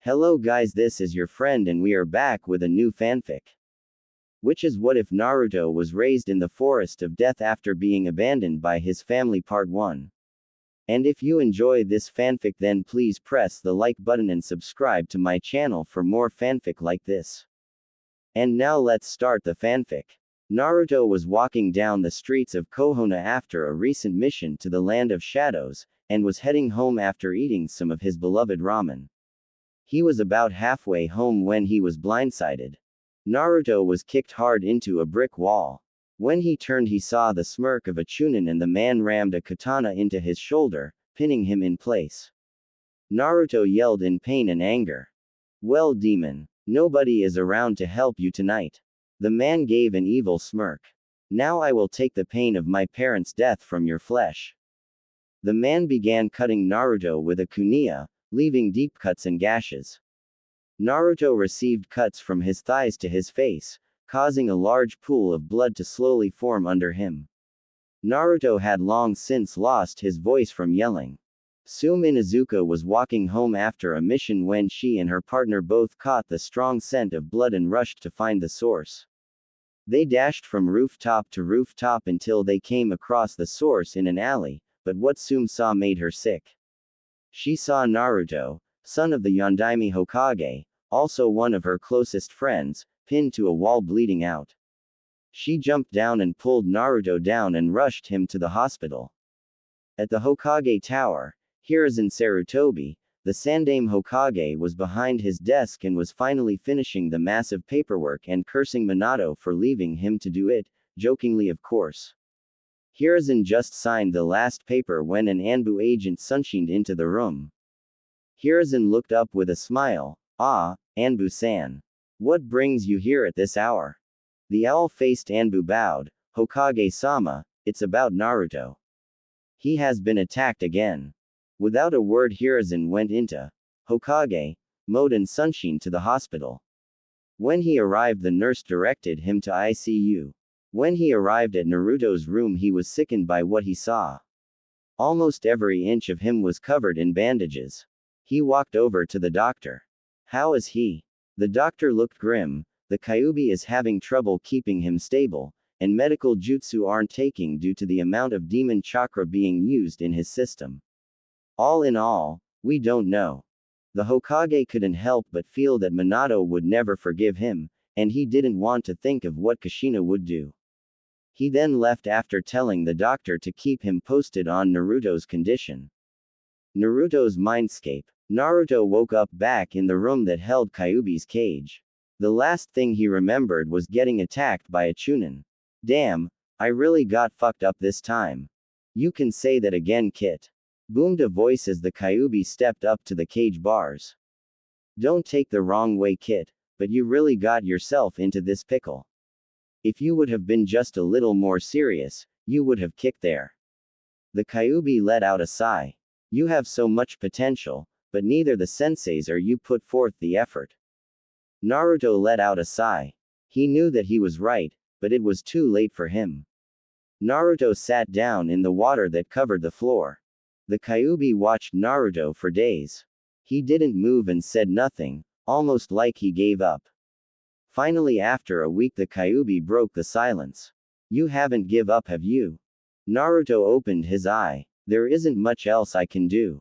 Hello guys, this is your friend and we are back with a new fanfic. Which is what if Naruto was raised in the forest of death after being abandoned by his family part 1. And if you enjoy this fanfic then please press the like button and subscribe to my channel for more fanfic like this. And now let's start the fanfic. Naruto was walking down the streets of Konoha after a recent mission to the Land of Shadows, and was heading home after eating some of his beloved ramen. He was about halfway home when he was blindsided. Naruto was kicked hard into a brick wall. When he turned he saw the smirk of a Chunin and the man rammed a katana into his shoulder, pinning him in place. Naruto yelled in pain and anger. "Well, demon, nobody is around to help you tonight." The man gave an evil smirk. "Now I will take the pain of my parents' death from your flesh." The man began cutting Naruto with a kunai, leaving deep cuts and gashes. Naruto received cuts from his thighs to his face, causing a large pool of blood to slowly form under him. Naruto had long since lost his voice from yelling. Sume Inuzuka was walking home after a mission when she and her partner both caught the strong scent of blood and rushed to find the source. They dashed from rooftop to rooftop until they came across the source in an alley, but what Sume saw made her sick. She saw Naruto, son of the Yondaime Hokage, also one of her closest friends, pinned to a wall bleeding out. She jumped down and pulled Naruto down and rushed him to the hospital. At the Hokage Tower, Hiruzen Sarutobi, the Sandaime Hokage, was behind his desk and was finally finishing the massive paperwork and cursing Minato for leaving him to do it, jokingly of course. Hiruzen just signed the last paper when an Anbu agent sunshined into the room. Hiruzen looked up with a smile. "Ah, Anbu-san. What brings you here at this hour?" The owl-faced Anbu bowed. "Hokage-sama, it's about Naruto. He has been attacked again." Without a word Hiruzen went into Hokage mode and sunshined to the hospital. When he arrived the nurse directed him to ICU. When he arrived at Naruto's room he was sickened by what he saw. Almost every inch of him was covered in bandages. He walked over to the doctor. "How is he?" The doctor looked grim. "The Kyuubi is having trouble keeping him stable, and medical jutsu aren't taking due to the amount of demon chakra being used in his system. All in all, we don't know." The Hokage couldn't help but feel that Minato would never forgive him, and he didn't want to think of what Kushina would do. He then left after telling the doctor to keep him posted on Naruto's condition. Naruto's mindscape. Naruto woke up back in the room that held Kyuubi's cage. The last thing he remembered was getting attacked by a Chunin. "Damn, I really got fucked up this time." "You can say that again, Kit," boomed a voice as the Kyuubi stepped up to the cage bars. "Don't take the wrong way, Kit, but you really got yourself into this pickle. If you would have been just a little more serious, you would have kicked there." The Kyuubi let out a sigh. "You have so much potential, but neither the senseis or you put forth the effort." Naruto let out a sigh. He knew that he was right, but it was too late for him. Naruto sat down in the water that covered the floor. The Kyuubi watched Naruto for days. He didn't move and said nothing, almost like he gave up. Finally after a week the Kyuubi broke the silence. "You haven't give up, have you?" Naruto opened his eye. "There isn't much else I can do."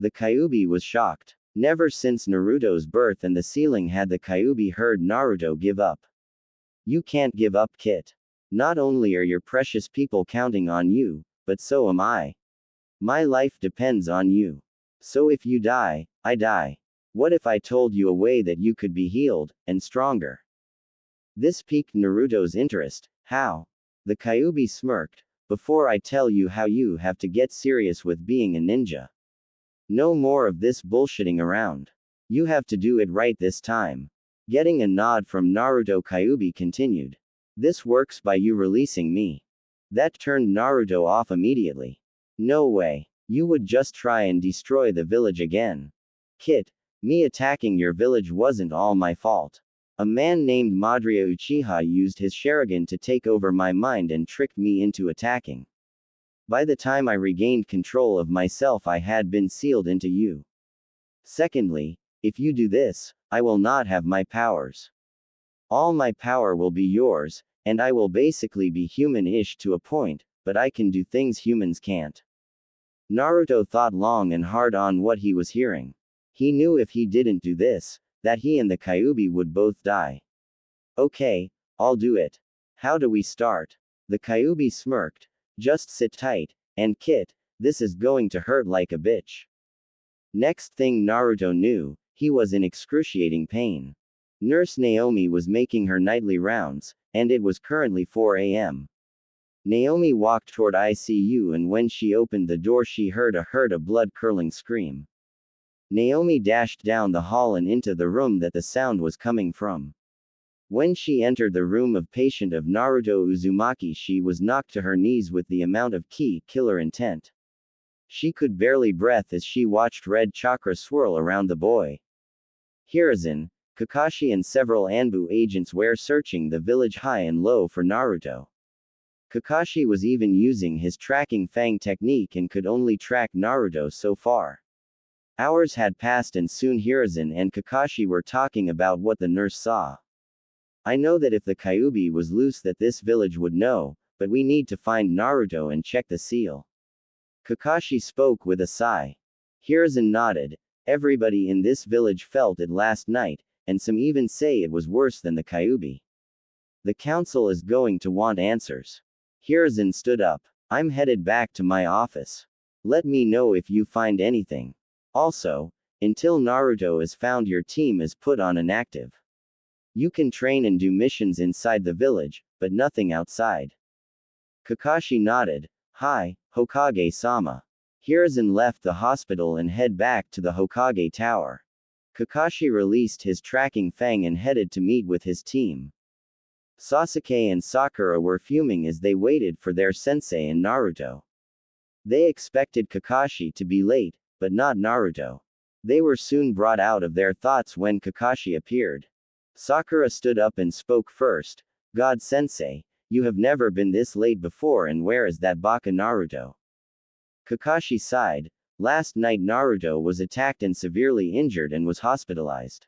The Kyuubi was shocked. Never since Naruto's birth and the ceiling had the Kyuubi heard Naruto give up. "You can't give up, Kit. Not only are your precious people counting on you, but so am I. My life depends on you. So if you die, I die. What if I told you a way that you could be healed, and stronger?" This piqued Naruto's interest. "How?" The Kyuubi smirked. "Before I tell you how, you have to get serious with being a ninja. No more of this bullshitting around. You have to do it right this time." Getting a nod from Naruto, Kyuubi continued. "This works by you releasing me." That turned Naruto off immediately. "No way. You would just try and destroy the village again. Kit, me attacking your village wasn't all my fault. A man named Madara Uchiha used his Sharingan to take over my mind and tricked me into attacking. By the time I regained control of myself I had been sealed into you. Secondly, If you do this, I will not have my powers. All my power will be yours, and I will basically be human-ish to a point, but I can do things humans can't. Naruto thought long and hard on what he was hearing. He knew if he didn't do this, that he and the Kyuubi would both die. Okay, I'll do it. How do we start? The Kyuubi smirked. Just sit tight, and Kit, this is going to hurt like a bitch. Next thing Naruto knew, he was in excruciating pain. Nurse Naomi was making her nightly rounds, and it was currently 4 a.m. Naomi walked toward ICU, and when she opened the door she heard a blood-curdling scream. Naomi dashed down the hall and into the room that the sound was coming from. When she entered the room of patient of Naruto Uzumaki, she was knocked to her knees with the amount of killer intent. She could barely breathe as she watched red chakra swirl around the boy. Hiruzen, Kakashi and several Anbu agents were searching the village high and low for Naruto. Kakashi was even using his tracking fang technique and could only track Naruto so far. Hours had passed and soon Hiruzen and Kakashi were talking about what the nurse saw. I know that if the Kyuubi was loose that this village would know, but we need to find Naruto and check the seal. Kakashi spoke with a sigh. Hiruzen nodded. Everybody in this village felt it last night, and some even say it was worse than the Kyuubi. The council is going to want answers. Hiruzen stood up. I'm headed back to my office. Let me know if you find anything. Also, until Naruto is found, your team is put on inactive. You can train and do missions inside the village, but nothing outside. Kakashi nodded. Hi, Hokage-sama. Hiruzen left the hospital and head back to the Hokage tower. Kakashi released his tracking fang and headed to meet with his team. Sasuke and Sakura were fuming as they waited for their sensei and Naruto. They expected Kakashi to be late, but not Naruto. They were soon brought out of their thoughts when Kakashi appeared. Sakura stood up and spoke first. God Sensei, you have never been this late before, and where is that baka Naruto? Kakashi sighed. Last night Naruto was attacked and severely injured and was hospitalized.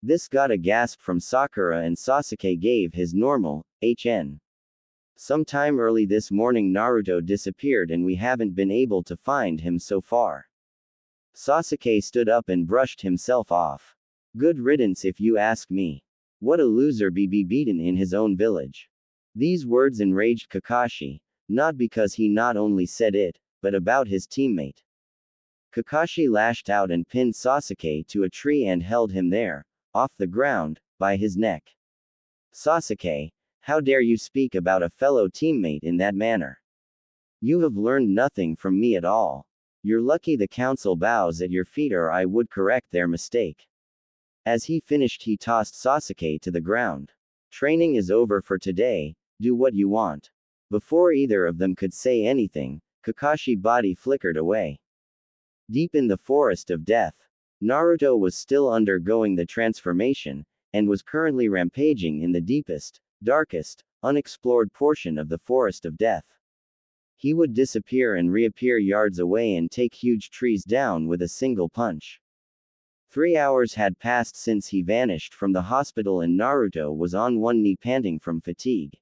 This got a gasp from Sakura, and Sasuke gave his normal, HN. Sometime early this morning Naruto disappeared and we haven't been able to find him so far. Sasuke stood up and brushed himself off. Good riddance if you ask me. What a loser be beaten in his own village. These words enraged Kakashi, not because he not only said it, but about his teammate. Kakashi lashed out and pinned Sasuke to a tree and held him there, off the ground, by his neck. Sasuke, how dare you speak about a fellow teammate in that manner? You have learned nothing from me at all. You're lucky the council bows at your feet, or I would correct their mistake. As he finished, he tossed Sasuke to the ground. Training is over for today, do what you want. Before either of them could say anything, Kakashi's body flickered away. Deep in the forest of death, Naruto was still undergoing the transformation, and was currently rampaging in the deepest, darkest, unexplored portion of the forest of death. He would disappear and reappear yards away and take huge trees down with a single punch. 3 hours had passed since he vanished from the hospital and Naruto was on one knee panting from fatigue.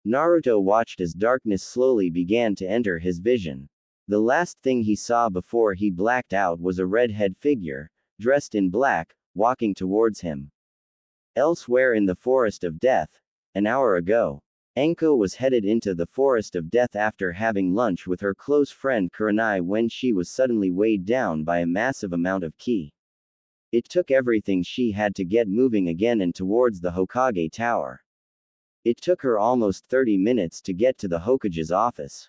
Naruto watched as darkness slowly began to enter his vision. The last thing he saw before he blacked out was a red-head figure, dressed in black, walking towards him. Elsewhere in the forest of death, an hour ago, Anko was headed into the forest of death after having lunch with her close friend Kurenai when she was suddenly weighed down by a massive amount of ki. It took everything she had to get moving again and towards the Hokage tower. It took her almost 30 minutes to get to the Hokage's office.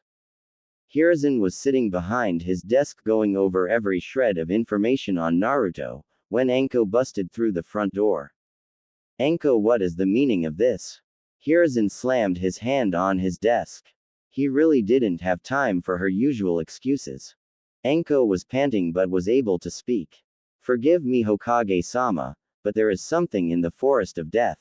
Hiruzen was sitting behind his desk going over every shred of information on Naruto, when Anko busted through the front door. Anko, what is the meaning of this? Hiruzen slammed his hand on his desk. He really didn't have time for her usual excuses. Anko was panting but was able to speak. Forgive me, Hokage-sama, but there is something in the forest of death.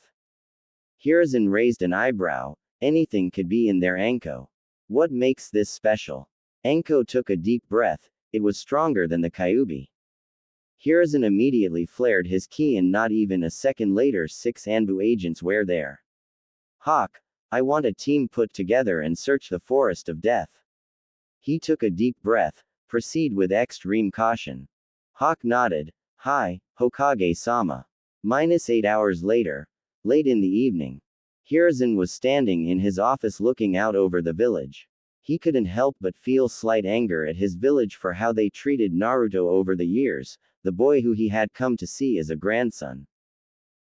Hiruzen raised an eyebrow. Anything could be in there, Anko. What makes this special? Anko took a deep breath. It was stronger than the Kyuubi. Hiruzen immediately flared his ki and not even a second later 6 Anbu agents were there. Hawk, I want a team put together and search the forest of death. He took a deep breath, proceed with extreme caution. Hawk nodded. Hi, Hokage-sama. -8 hours later, late in the evening. Hiruzen was standing in his office looking out over the village. He couldn't help but feel slight anger at his village for how they treated Naruto over the years, the boy who he had come to see as a grandson.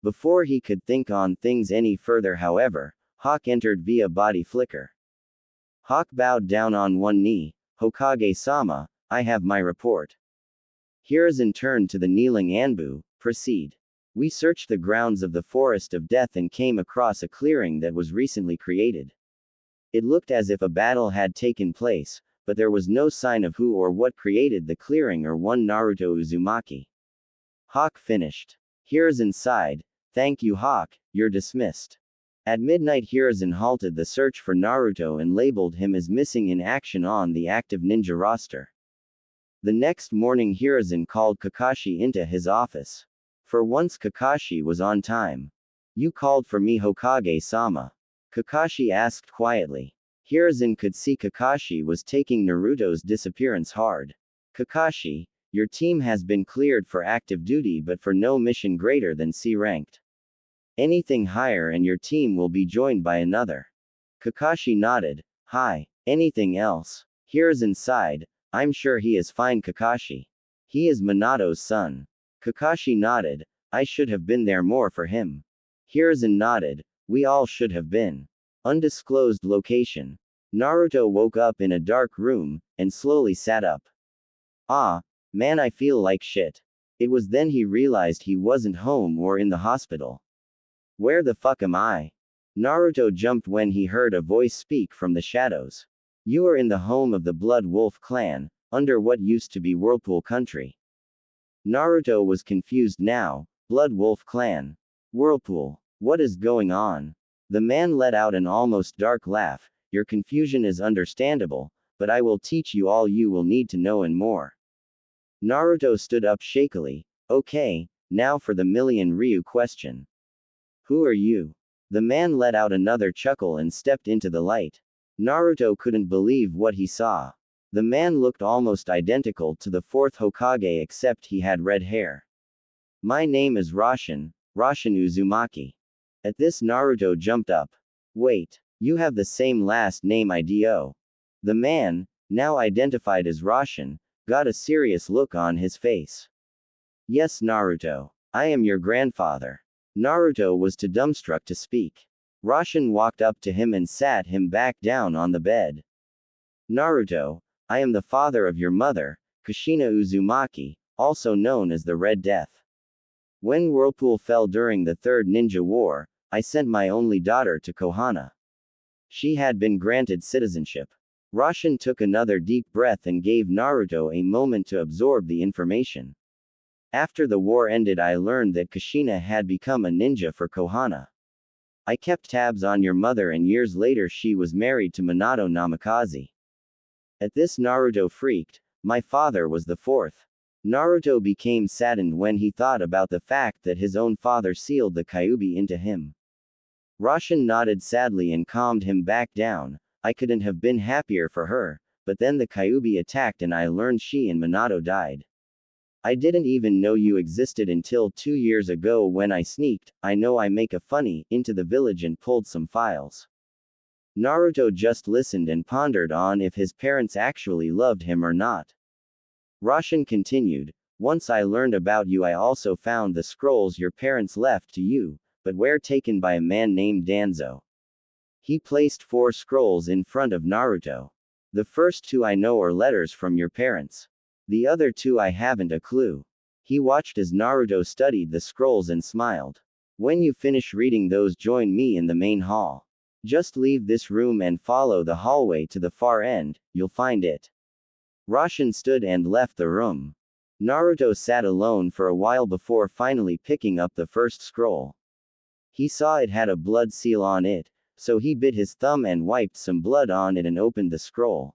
Before he could think on things any further, however, Hawk entered via body flicker. Hawk bowed down on one knee. Hokage-sama, I have my report. Hiruzen turned to the kneeling Anbu. Proceed. We searched the grounds of the Forest of Death and came across a clearing that was recently created. It looked as if a battle had taken place, but there was no sign of who or what created the clearing or one Naruto Uzumaki. Hawk finished. Hiruzen sighed. Thank you, Hawk, you're dismissed. At midnight, Hiruzen halted the search for Naruto and labeled him as missing in action on the active ninja roster. The next morning, Hiruzen called Kakashi into his office. For once, Kakashi was on time. You called for me, Hokage-sama? Kakashi asked quietly. Hiruzen could see Kakashi was taking Naruto's disappearance hard. Kakashi, your team has been cleared for active duty but for no mission greater than C-ranked. Anything higher and your team will be joined by another. Kakashi nodded. Hi. Anything else? Hiruzen sighed. I'm sure he is fine, Kakashi. He is Minato's son. Kakashi nodded. I should have been there more for him. Hiruzen nodded. We all should have been. Undisclosed location. Naruto woke up in a dark room, and slowly sat up. Ah, man, I feel like shit. It was then he realized he wasn't home or in the hospital. Where the fuck am I? Naruto jumped when he heard a voice speak from the shadows. You are in the home of the Blood Wolf clan, under what used to be Whirlpool Country. Naruto was confused now. Blood Wolf clan. Whirlpool. What is going on? The man let out an almost dark laugh. Your confusion is understandable, but I will teach you all you will need to know and more. Naruto stood up shakily. Okay, now for the million Ryu question. Who are you? The man let out another chuckle and stepped into the light. Naruto couldn't believe what he saw. The man looked almost identical to the fourth Hokage except he had red hair. My name is Roshin Uzumaki. At this, Naruto jumped up. Wait, you have the same last name IDO. The man, now identified as Roshin, got a serious look on his face. Yes, Naruto. I am your grandfather. Naruto was too dumbstruck to speak. Roshin walked up to him and sat him back down on the bed. Naruto, I am the father of your mother, Kushina Uzumaki, also known as the Red Death. When Whirlpool fell during the Third Ninja War, I sent my only daughter to Konoha. She had been granted citizenship. Roshin took another deep breath and gave Naruto a moment to absorb the information. After the war ended, I learned that Kushina had become a ninja for Konoha. I kept tabs on your mother and years later she was married to Minato Namikaze. At this, Naruto freaked. My father was the fourth. Naruto became saddened when he thought about the fact that his own father sealed the Kyuubi into him. Roshin nodded sadly and calmed him back down. I couldn't have been happier for her, but then the Kyuubi attacked and I learned she and Minato died. I didn't even know you existed until 2 years ago when I sneaked, I know I make a funny, into the village and pulled some files. Naruto just listened and pondered on if his parents actually loved him or not. Roshin continued, once I learned about you I also found the scrolls your parents left to you, but were taken by a man named Danzo. He placed 4 scrolls in front of Naruto. The first 2 I know are letters from your parents. The other 2 I haven't a clue. He watched as Naruto studied the scrolls and smiled. When you finish reading those, join me in the main hall. Just leave this room and follow the hallway to the far end, you'll find it. Roshin stood and left the room. Naruto sat alone for a while before finally picking up the first scroll. He saw it had a blood seal on it, so he bit his thumb and wiped some blood on it and opened the scroll.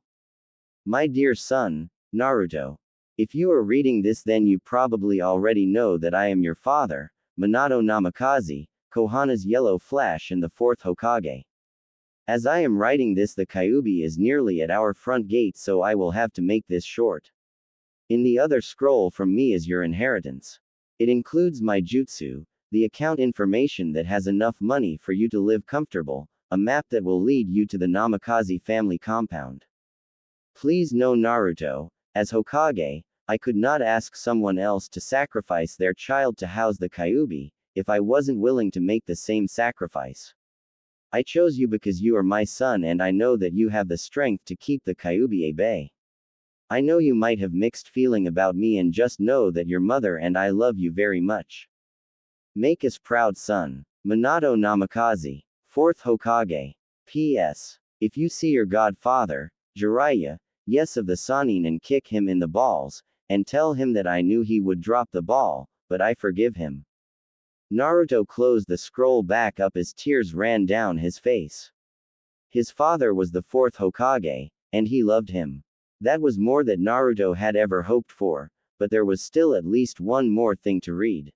My dear son, Naruto. If you are reading this, then you probably already know that I am your father, Minato Namikaze, Konoha's yellow flash and the fourth Hokage. As I am writing this, the Kyuubi is nearly at our front gate, so I will have to make this short. In the other scroll from me is your inheritance. It includes my jutsu, the account information that has enough money for you to live comfortable, a map that will lead you to the Namikaze family compound. Please know, Naruto, as Hokage, I could not ask someone else to sacrifice their child to house the Kyuubi, if I wasn't willing to make the same sacrifice. I chose you because you are my son and I know that you have the strength to keep the Kyuubi at bay. I know you might have mixed feeling about me, and just know that your mother and I love you very much. Make us proud, son. Minato Namikaze, 4th Hokage. P.S. If you see your godfather, Jiraiya, yes, of the Sannin, and kick him in the balls, and tell him that I knew he would drop the ball, but I forgive him. Naruto closed the scroll back up as tears ran down his face. His father was the 4th Hokage, and he loved him. That was more that Naruto had ever hoped for, but there was still at least one more thing to read.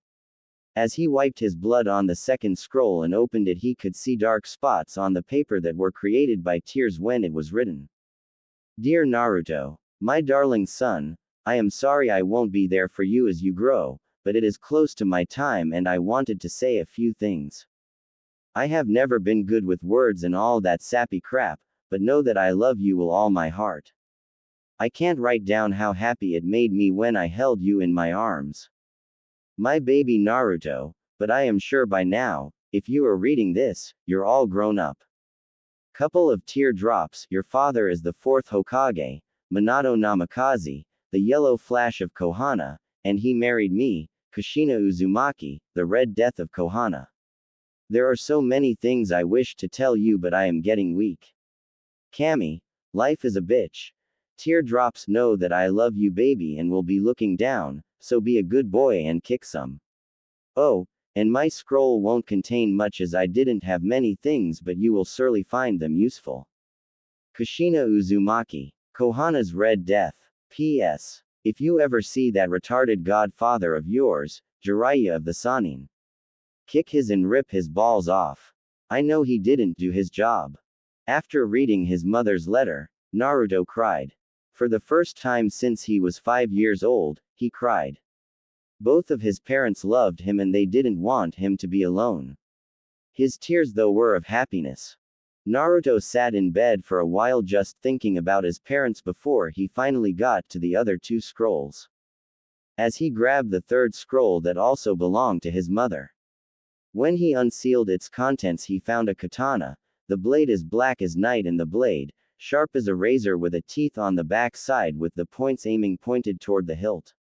As he wiped his blood on the second scroll and opened it, he could see dark spots on the paper that were created by tears when it was written. Dear Naruto, my darling son, I am sorry I won't be there for you as you grow, but it is close to my time and I wanted to say a few things. I have never been good with words and all that sappy crap, but know that I love you with all my heart. I can't write down how happy it made me when I held you in my arms. My baby Naruto, but I am sure by now, if you are reading this, you're all grown up. Couple of teardrops, your father is the 4th Hokage, Minato Namikaze, the yellow flash of Konoha, and he married me, Kushina Uzumaki, the Red Death of Konoha. There are so many things I wish to tell you, but I am getting weak. Kami, life is a bitch. Teardrops, know that I love you, baby, and will be looking down, so be a good boy and kick some. Oh, and my scroll won't contain much as I didn't have many things, but you will surely find them useful. Kushina Uzumaki, Konoha's Red Death. P.S. If you ever see that retarded godfather of yours, Jiraiya of the Sannin, kick his and rip his balls off. I know he didn't do his job. After reading his mother's letter, Naruto cried. For the first time since he was 5 years old, he cried. Both of his parents loved him and they didn't want him to be alone. His tears, though, were of happiness. Naruto sat in bed for a while just thinking about his parents before he finally got to the other 2 scrolls. As he grabbed the 3rd scroll that also belonged to his mother. When he unsealed its contents, he found a katana, the blade as black as night and the blade, sharp as a razor with a teeth on the back side with the points aiming pointed toward the hilt.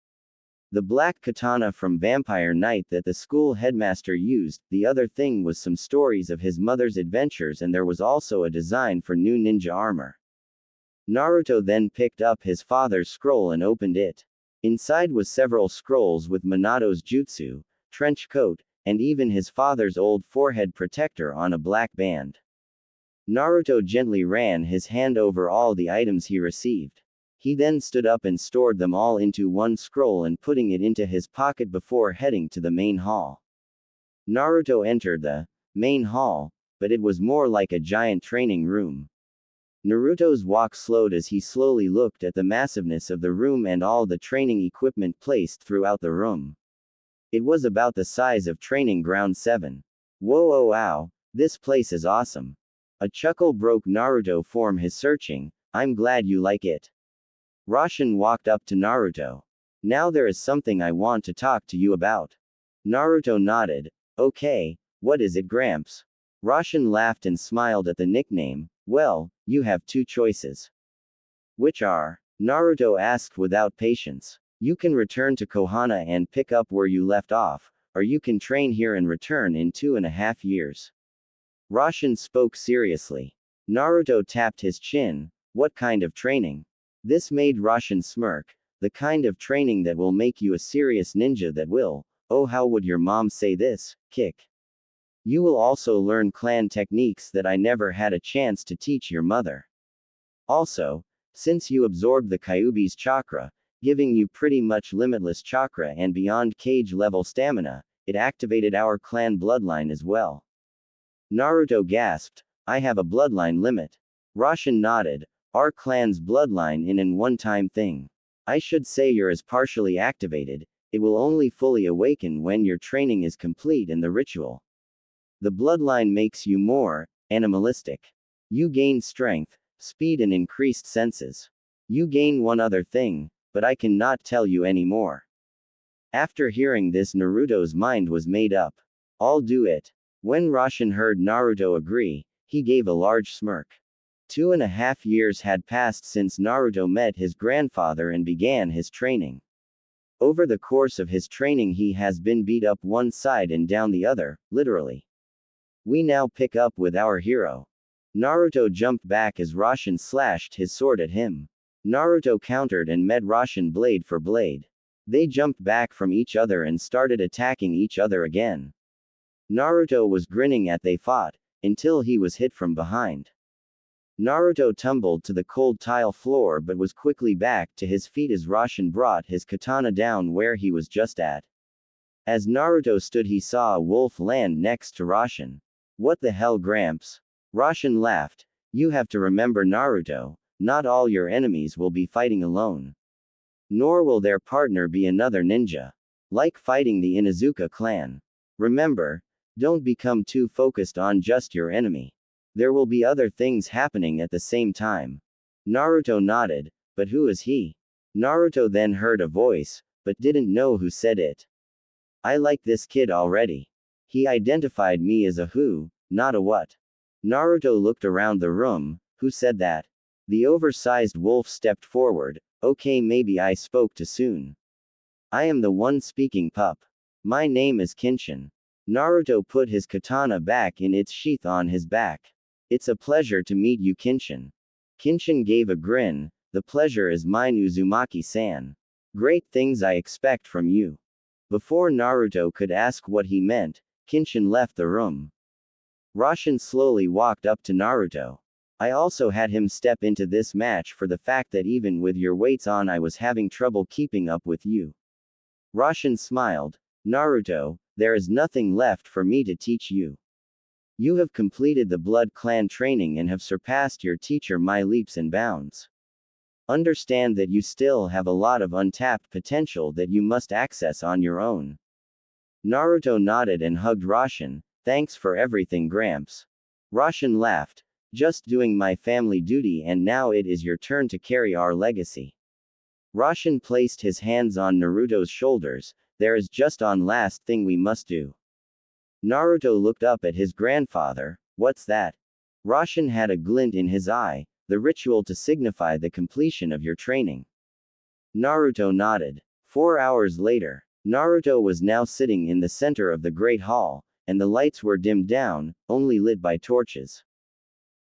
The black katana from Vampire Knight that the school headmaster used. The other thing was some stories of his mother's adventures, and there was also a design for new ninja armor. Naruto then picked up his father's scroll and opened it. Inside was several scrolls with Minato's jutsu, trench coat, and even his father's old forehead protector on a black band. Naruto gently ran his hand over all the items he received. He then stood up and stored them all into one scroll and putting it into his pocket before heading to the main hall. Naruto entered the main hall, but it was more like a giant training room. Naruto's walk slowed as he slowly looked at the massiveness of the room and all the training equipment placed throughout the room. It was about the size of Training Ground 7. Whoa, oh wow, this place is awesome. A chuckle broke Naruto from his searching. I'm glad you like it. Roshan walked up to Naruto. Now there is something I want to talk to you about. Naruto nodded. Okay, what is it, Gramps? Roshan laughed and smiled at the nickname. Well, you have 2 choices. Which are? Naruto asked without patience. You can return to Konoha and pick up where you left off, or you can train here and return in 2.5 years. Roshan spoke seriously. Naruto tapped his chin. What kind of training? This made Roshan smirk. The kind of training that will make you a serious ninja that will, oh how would your mom say this, kick. You will also learn clan techniques that I never had a chance to teach your mother. Also, since you absorbed the Kyuubi's chakra, giving you pretty much limitless chakra and beyond cage level stamina. It activated our clan bloodline as well. Naruto gasped, I have a bloodline limit. Roshan nodded, our clan's bloodline in an one-time thing. I should say yours partially activated, it will only fully awaken when your training is complete in the ritual. The bloodline makes you more animalistic. You gain strength, speed and increased senses. You gain one other thing, but I cannot tell you any more. After hearing this, Naruto's mind was made up. I'll do it. When Roshan heard Naruto agree, he gave a large smirk. 2.5 years had passed since Naruto met his grandfather and began his training. Over the course of his training he has been beat up one side and down the other, literally. We now pick up with our hero. Naruto jumped back as Roshan slashed his sword at him. Naruto countered and met Roshan blade for blade. They jumped back from each other and started attacking each other again. Naruto was grinning as they fought, until he was hit from behind. Naruto tumbled to the cold tile floor but was quickly back to his feet as Roshan brought his katana down where he was just at. As Naruto stood he saw a wolf land next to Roshan. What the hell, Gramps? Roshan laughed. You have to remember, Naruto, not all your enemies will be fighting alone. Nor will their partner be another ninja. Like fighting the Inuzuka clan. Remember, don't become too focused on just your enemy. There will be other things happening at the same time. Naruto nodded, but who is he? Naruto then heard a voice, but didn't know who said it. I like this kid already. He identified me as a who, not a what. Naruto looked around the room. Who said that? The oversized wolf stepped forward. Okay, maybe I spoke too soon. I am the one speaking, pup. My name is Kenshin. Naruto put his katana back in its sheath on his back. It's a pleasure to meet you, Kenshin. Kenshin gave a grin. The pleasure is mine, Uzumaki-san. Great things I expect from you. Before Naruto could ask what he meant, Kenshin left the room. Roshan slowly walked up to Naruto. I also had him step into this match for the fact that even with your weights on I was having trouble keeping up with you. Roshan smiled. Naruto, there is nothing left for me to teach you. You have completed the Blood Clan training and have surpassed your teacher by leaps and bounds. Understand that you still have a lot of untapped potential that you must access on your own. Naruto nodded and hugged Roshan. Thanks for everything, Gramps. Roshan laughed. Just doing my family duty, and now it is your turn to carry our legacy. Roshan placed his hands on Naruto's shoulders. There is just one last thing we must do. Naruto looked up at his grandfather. What's that? Roshan had a glint in his eye. The ritual to signify the completion of your training. Naruto nodded. 4 hours later, Naruto was now sitting in the center of the Great Hall, and the lights were dimmed down, only lit by torches.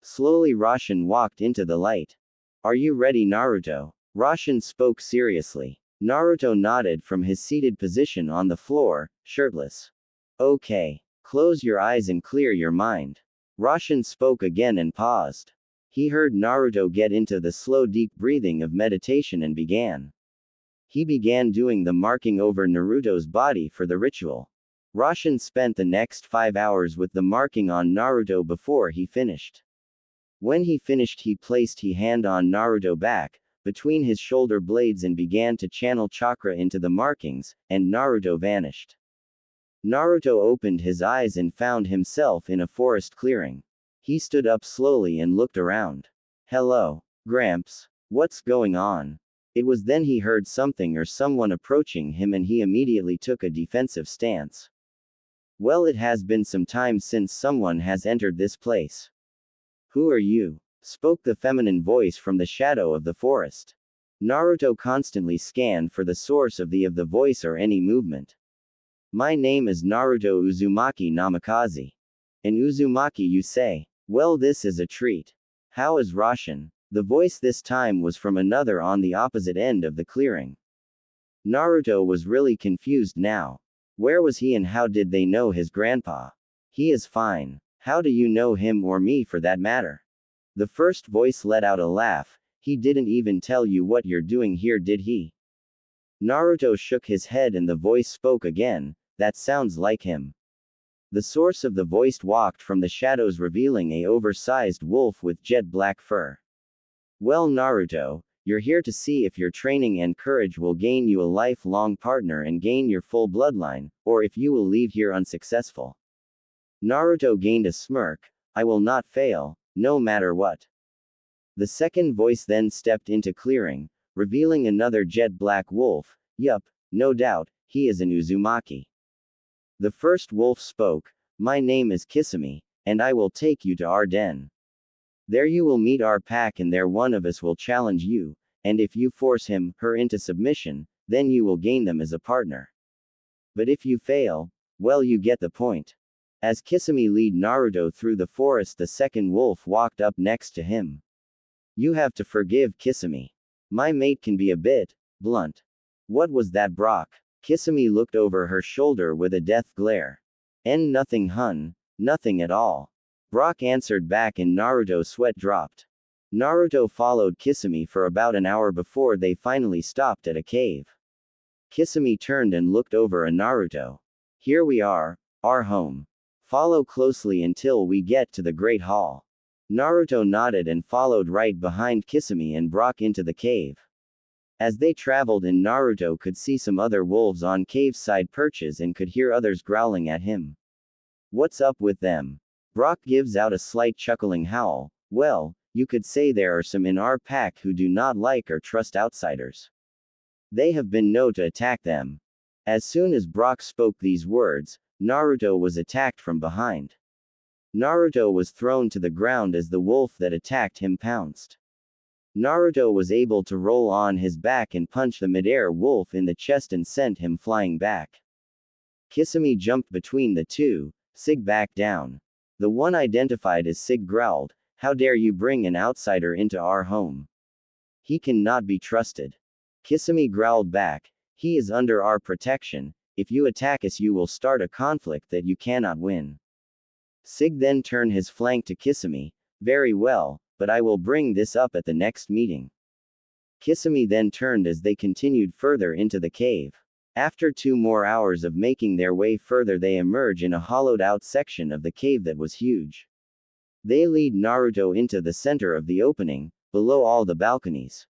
Slowly Roshan walked into the light. Are you ready, Naruto? Roshan spoke seriously. Naruto nodded from his seated position on the floor, shirtless. Okay. Close your eyes and clear your mind. Roshan spoke again and paused. He heard Naruto get into the slow deep breathing of meditation and began. He began doing the marking over Naruto's body for the ritual. Roshan spent the next 5 hours with the marking on Naruto before he finished. When he finished he placed his hand on Naruto back, between his shoulder blades and began to channel chakra into the markings, and Naruto vanished. Naruto opened his eyes and found himself in a forest clearing. He stood up slowly and looked around. Hello, Gramps. What's going on? It was then he heard something or someone approaching him and he immediately took a defensive stance. Well, it has been some time since someone has entered this place. Who are you? Spoke the feminine voice from the shadow of the forest. Naruto constantly scanned for the source of the voice or any movement. My name is Naruto Uzumaki Namikaze. And Uzumaki, you say? Well, this is a treat. How is Roshan? The voice this time was from another on the opposite end of the clearing. Naruto was really confused now. Where was he and how did they know his grandpa? He is fine. How do you know him or me for that matter? The first voice let out a laugh. He didn't even tell you what you're doing here, did he? Naruto shook his head and the voice spoke again, that sounds like him. The source of the voice walked from the shadows revealing a oversized wolf with jet black fur. Well Naruto, you're here to see if your training and courage will gain you a lifelong partner and gain your full bloodline, or if you will leave here unsuccessful. Naruto gained a smirk, I will not fail, no matter what. The second voice then stepped into clearing, revealing another jet black wolf, yup, no doubt, he is an Uzumaki. The first wolf spoke, my name is Kisame, and I will take you to our den. There you will meet our pack and there one of us will challenge you, and if you force him, her into submission, then you will gain them as a partner. But if you fail, well you get the point. As Kisame lead Naruto through the forest the second wolf walked up next to him. You have to forgive Kisame. My mate can be a bit blunt. What was that Brock? Kisame looked over her shoulder with a death glare. Nothing hun, nothing at all. Brock answered back and Naruto's sweat dropped. Naruto followed Kisame for about an hour before they finally stopped at a cave. Kisame turned and looked over at Naruto. Here we are, our home. Follow closely until we get to the Great Hall. Naruto nodded and followed right behind Kisame and Brock into the cave. As they traveled in, Naruto could see some other wolves on cave side perches and could hear others growling at him. What's up with them? Brock gives out a slight chuckling howl. Well, you could say there are some in our pack who do not like or trust outsiders. They have been known to attack them. As soon as Brock spoke these words, Naruto was attacked from behind. Naruto was thrown to the ground as the wolf that attacked him pounced. Naruto was able to roll on his back and punch the midair wolf in the chest and sent him flying back. Kisame jumped between the two. Sig back down. The one identified as Sig growled, how dare you bring an outsider into our home? He cannot be trusted. Kisame growled back, he is under our protection, if you attack us you will start a conflict that you cannot win. Sig then turned his flank to Kisame, very well, but I will bring this up at the next meeting. Kisame then turned as they continued further into the cave. After 2 more hours of making their way further they emerge in a hollowed out section of the cave that was huge. They lead Naruto into the center of the opening, below all the balconies.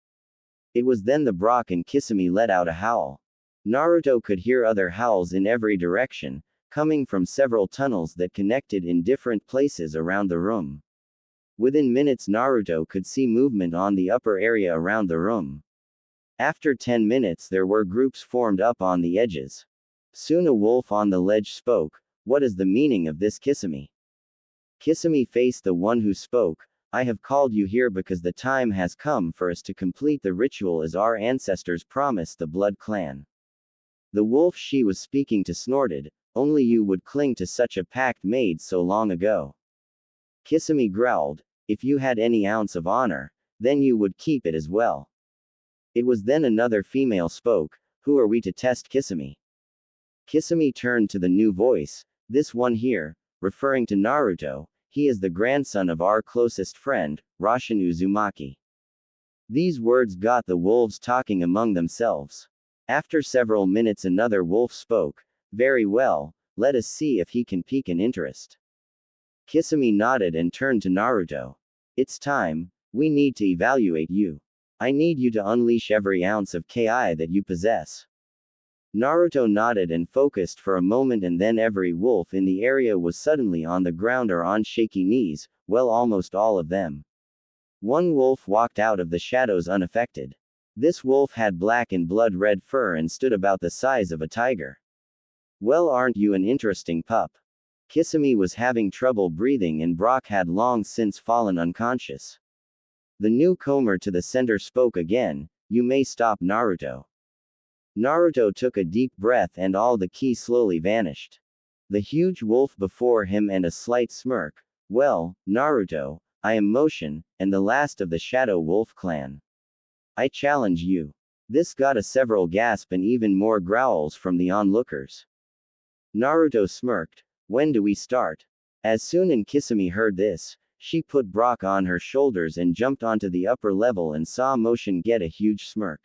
It was then the Brock and Kisame let out a howl. Naruto could hear other howls in every direction, coming from several tunnels that connected in different places around the room. Within minutes Naruto could see movement on the upper area around the room. After 10 minutes there were groups formed up on the edges. Soon a wolf on the ledge spoke, what is the meaning of this Kisame? Kisame faced the one who spoke, I have called you here because the time has come for us to complete the ritual as our ancestors promised the Blood Clan. The wolf she was speaking to snorted, only you would cling to such a pact made so long ago. Kisame growled, if you had any ounce of honor, then you would keep it as well. It was then another female spoke, who are we to test Kisame? Kisame turned to the new voice, this one here, referring to Naruto, he is the grandson of our closest friend, Roshin Uzumaki. These words got the wolves talking among themselves. After several minutes another wolf spoke, very well, let us see if he can pique an interest. Kisame nodded and turned to Naruto. It's time, we need to evaluate you. I need you to unleash every ounce of Ki that you possess. Naruto nodded and focused for a moment and then every wolf in the area was suddenly on the ground or on shaky knees, well almost all of them. One wolf walked out of the shadows unaffected. This wolf had black and blood-red fur and stood about the size of a tiger. Well aren't you an interesting pup? Kisame was having trouble breathing and Brock had long since fallen unconscious. The newcomer to the center spoke again, you may stop Naruto. Naruto took a deep breath and all the ki slowly vanished. The huge wolf before him and a slight smirk, well, Naruto, I am Motion, and the last of the Shadow Wolf clan. I challenge you. This got a several gasp and even more growls from the onlookers. Naruto smirked, when do we start? As soon as Kisame heard this, she put Brock on her shoulders and jumped onto the upper level and saw Motion get a huge smirk.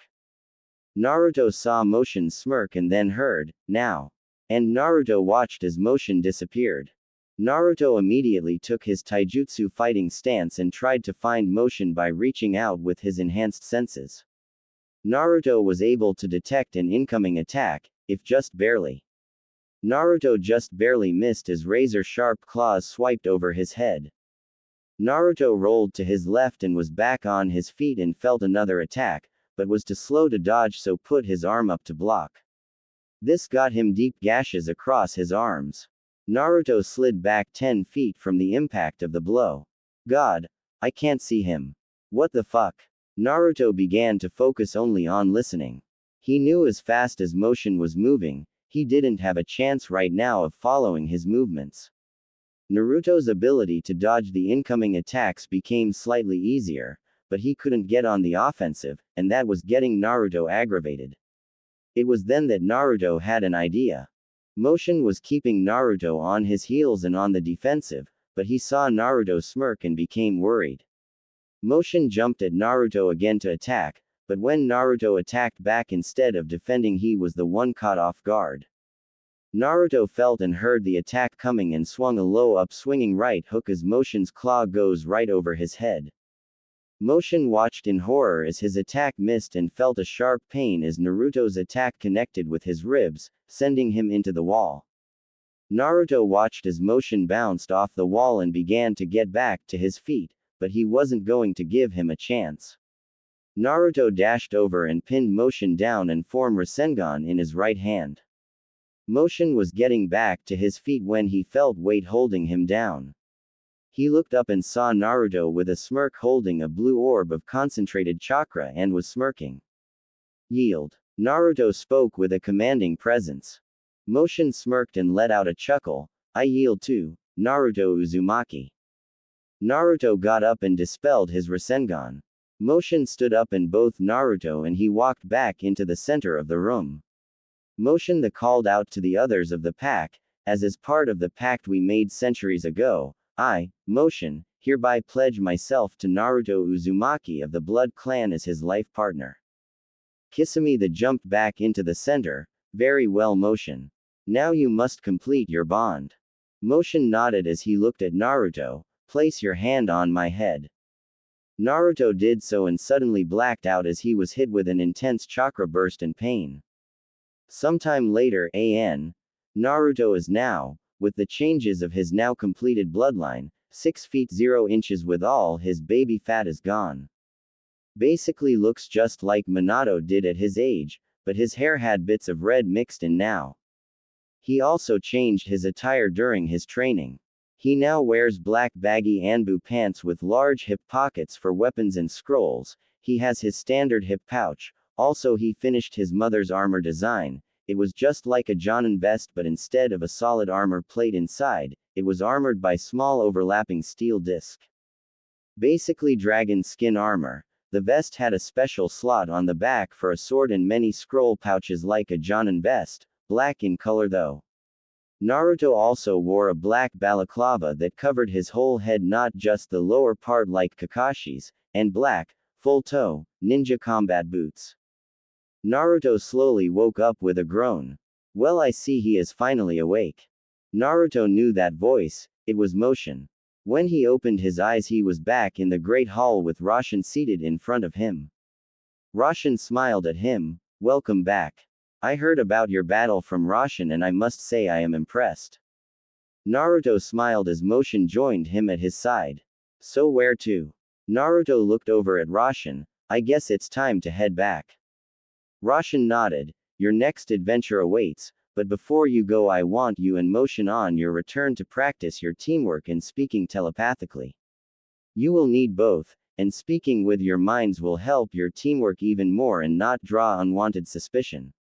Naruto saw Motion smirk and then heard, "Now." And Naruto watched as Motion disappeared. Naruto immediately took his taijutsu fighting stance and tried to find Motion by reaching out with his enhanced senses. Naruto was able to detect an incoming attack, if just barely. Naruto just barely missed as razor-sharp claws swiped over his head. Naruto rolled to his left and was back on his feet and felt another attack, but was too slow to dodge, so put his arm up to block. This got him deep gashes across his arms. Naruto slid back 10 feet from the impact of the blow. God, I can't see him. What the fuck? Naruto began to focus only on listening. He knew as fast as Motion was moving, he didn't have a chance right now of following his movements. Naruto's ability to dodge the incoming attacks became slightly easier, but he couldn't get on the offensive, and that was getting Naruto aggravated. It was then that Naruto had an idea. Motion was keeping Naruto on his heels and on the defensive, but he saw Naruto smirk and became worried. Motion jumped at Naruto again to attack, but when Naruto attacked back instead of defending, he was the one caught off guard. Naruto felt and heard the attack coming and swung a low up-swinging right hook as Motion's claw goes right over his head. Motion watched in horror as his attack missed and felt a sharp pain as Naruto's attack connected with his ribs, sending him into the wall. Naruto watched as Motion bounced off the wall and began to get back to his feet, but he wasn't going to give him a chance. Naruto dashed over and pinned Motion down and formed Rasengan in his right hand. Motion was getting back to his feet when he felt weight holding him down. He looked up and saw Naruto with a smirk holding a blue orb of concentrated chakra and was smirking. Yield. Naruto spoke with a commanding presence. Motion smirked and let out a chuckle. I yield too, Naruto Uzumaki. Naruto got up and dispelled his Rasengan. Motion stood up and both Naruto and he walked back into the center of the room. Motion called out to the others of the pack, as part of the pact we made centuries ago, I, Motion, hereby pledge myself to Naruto Uzumaki of the Blood Clan as his life partner. Kisame jumped back into the center. Very well, Motion. Now you must complete your bond. Motion nodded as he looked at Naruto. Place your hand on my head. Naruto did so and suddenly blacked out as he was hit with an intense chakra burst and pain. Sometime later, Naruto is now, with the changes of his now completed bloodline, 6 feet 0 inches with all his baby fat is gone. Basically looks just like Minato did at his age, but his hair had bits of red mixed in now. He also changed his attire during his training. He now wears black baggy Anbu pants with large hip pockets for weapons and scrolls. He has his standard hip pouch. Also, he finished his mother's armor design. It was just like a Jonin vest, but instead of a solid armor plate inside, it was armored by small overlapping steel disc. Basically dragon skin armor. The vest had a special slot on the back for a sword and many scroll pouches like a Jonin vest, black in color though. Naruto also wore a black balaclava that covered his whole head, not just the lower part like Kakashi's, and black, full-toe, ninja combat boots. Naruto slowly woke up with a groan. Well, I see he is finally awake. Naruto knew that voice, it was Motion. When he opened his eyes, he was back in the great hall with Roshan seated in front of him. Roshan smiled at him. Welcome back. I heard about your battle from Roshan and I must say I am impressed. Naruto smiled as Motion joined him at his side. So where to? Naruto looked over at Roshan. I guess it's time to head back. Roshan nodded. Your next adventure awaits, but before you go I want you and Motion on your return to practice your teamwork and speaking telepathically. You will need both, and speaking with your minds will help your teamwork even more and not draw unwanted suspicion.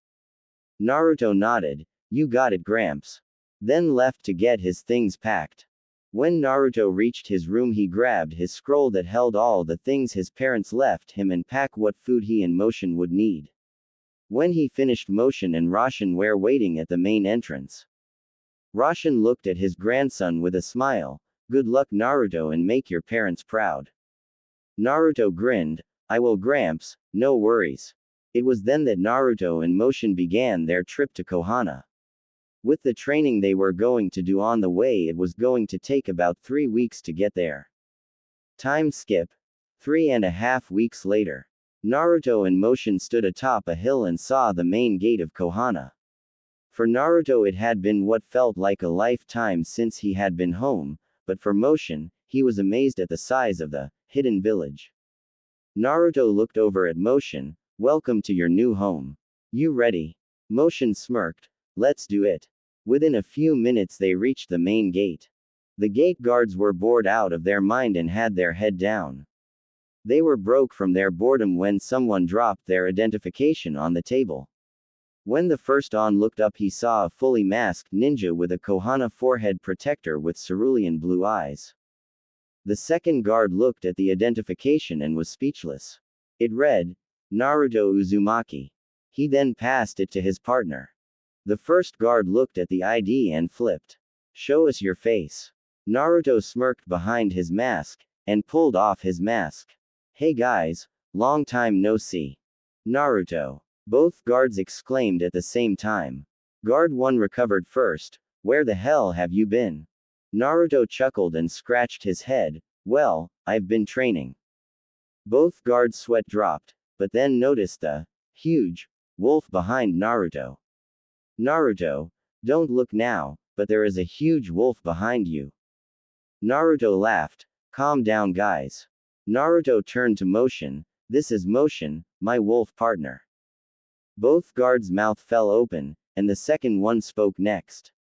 Naruto nodded. You got it, Gramps. Then left to get his things packed. When Naruto reached his room, he grabbed his scroll that held all the things his parents left him and packed what food he and Motion would need. When he finished, Motion and Roshan were waiting at the main entrance. Roshan looked at his grandson with a smile. Good luck, Naruto, and make your parents proud. Naruto grinned. I will, Gramps, no worries. It was then that Naruto and Motion began their trip to Konoha. With the training they were going to do on the way, it was going to take about 3 weeks to get there. Time skip. 3.5 weeks later. Naruto and Motion stood atop a hill and saw the main gate of Konoha. For Naruto it had been what felt like a lifetime since he had been home, but for Motion, he was amazed at the size of the hidden village. Naruto looked over at Motion. Welcome to your new home. You ready? Motion smirked. Let's do it. Within a few minutes they reached the main gate. The gate guards were bored out of their mind and had their head down. They were broke from their boredom when someone dropped their identification on the table. When the first on looked up, he saw a fully masked ninja with a Konoha forehead protector with cerulean blue eyes. The second guard looked at the identification and was speechless. It read, Naruto Uzumaki. He then passed it to his partner. The first guard looked at the ID and flipped. Show us your face. Naruto smirked behind his mask, and pulled off his mask. Hey guys, long time no see. Naruto. Both guards exclaimed at the same time. Guard 1 recovered first. Where the hell have you been? Naruto chuckled and scratched his head. Well, I've been training. Both guards' sweat dropped, but then noticed the huge wolf behind Naruto. Naruto, don't look now, but there is a huge wolf behind you. Naruto laughed. Calm down guys. Naruto turned to Motion. This is Motion, my wolf partner. Both guards' mouth fell open, and the second one spoke next.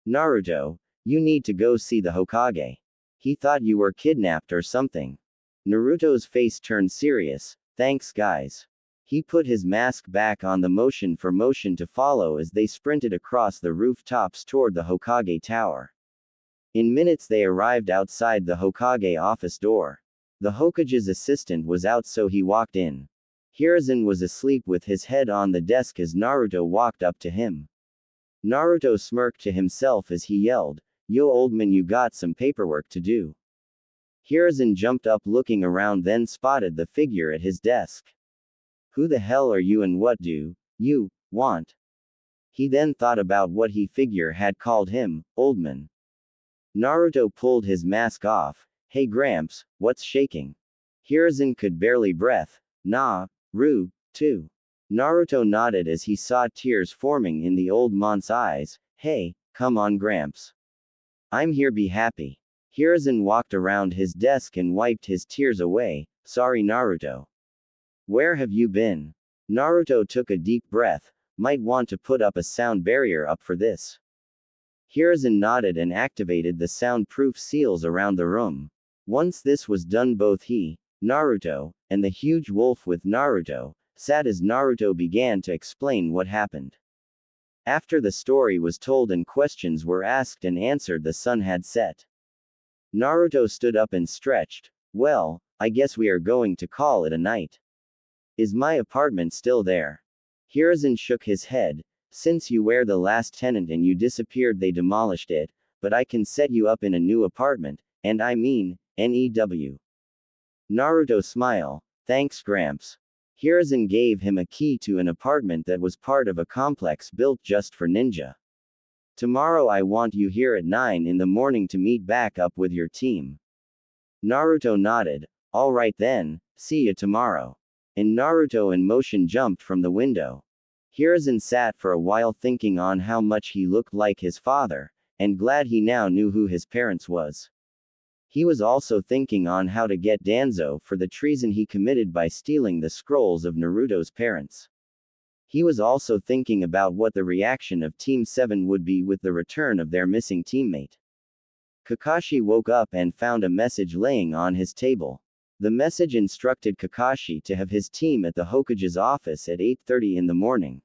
Naruto, you need to go see the Hokage. He thought you were kidnapped or something. Naruto's face turned serious. Thanks guys. He put his mask back on the Motion for Motion to follow as they sprinted across the rooftops toward the Hokage tower. In minutes they arrived outside the Hokage office door. The Hokage's assistant was out, so he walked in. Hiruzen was asleep with his head on the desk as Naruto walked up to him. Naruto smirked to himself as he yelled, Yo old man, you got some paperwork to do. Hiruzen jumped up looking around, then spotted the figure at his desk. Who the hell are you and what do you want? He then thought about what he figure had called him, old man. Naruto pulled his mask off. Hey Gramps, what's shaking? Hiruzen could barely breath. Nah, Ru, too. Naruto nodded as he saw tears forming in the old man's eyes. Hey, come on Gramps. I'm here, be happy. Hiruzen walked around his desk and wiped his tears away. Sorry Naruto. Where have you been? Naruto took a deep breath. Might want to put up a sound barrier up for this. Hiruzen nodded and activated the soundproof seals around the room. Once this was done, both he, Naruto, and the huge wolf with Naruto, sat as Naruto began to explain what happened. After the story was told and questions were asked and answered, the sun had set. Naruto stood up and stretched. Well, I guess we are going to call it a night. Is my apartment still there? Hiruzen shook his head. Since you were the last tenant and you disappeared, they demolished it, but I can set you up in a new apartment, and I mean, NEW. Naruto smiled. Thanks Gramps. Hiruzen gave him a key to an apartment that was part of a complex built just for ninja. Tomorrow I want you here at 9 in the morning to meet back up with your team. Naruto nodded. Alright then, see you tomorrow. And Naruto in motion jumped from the window. Hiruzen sat for a while thinking on how much he looked like his father, and glad he now knew who his parents was. He was also thinking on how to get Danzo for the treason he committed by stealing the scrolls of Naruto's parents. He was also thinking about what the reaction of Team 7 would be with the return of their missing teammate. Kakashi woke up and found a message laying on his table. The message instructed Kakashi to have his team at the Hokage's office at 8:30 in the morning.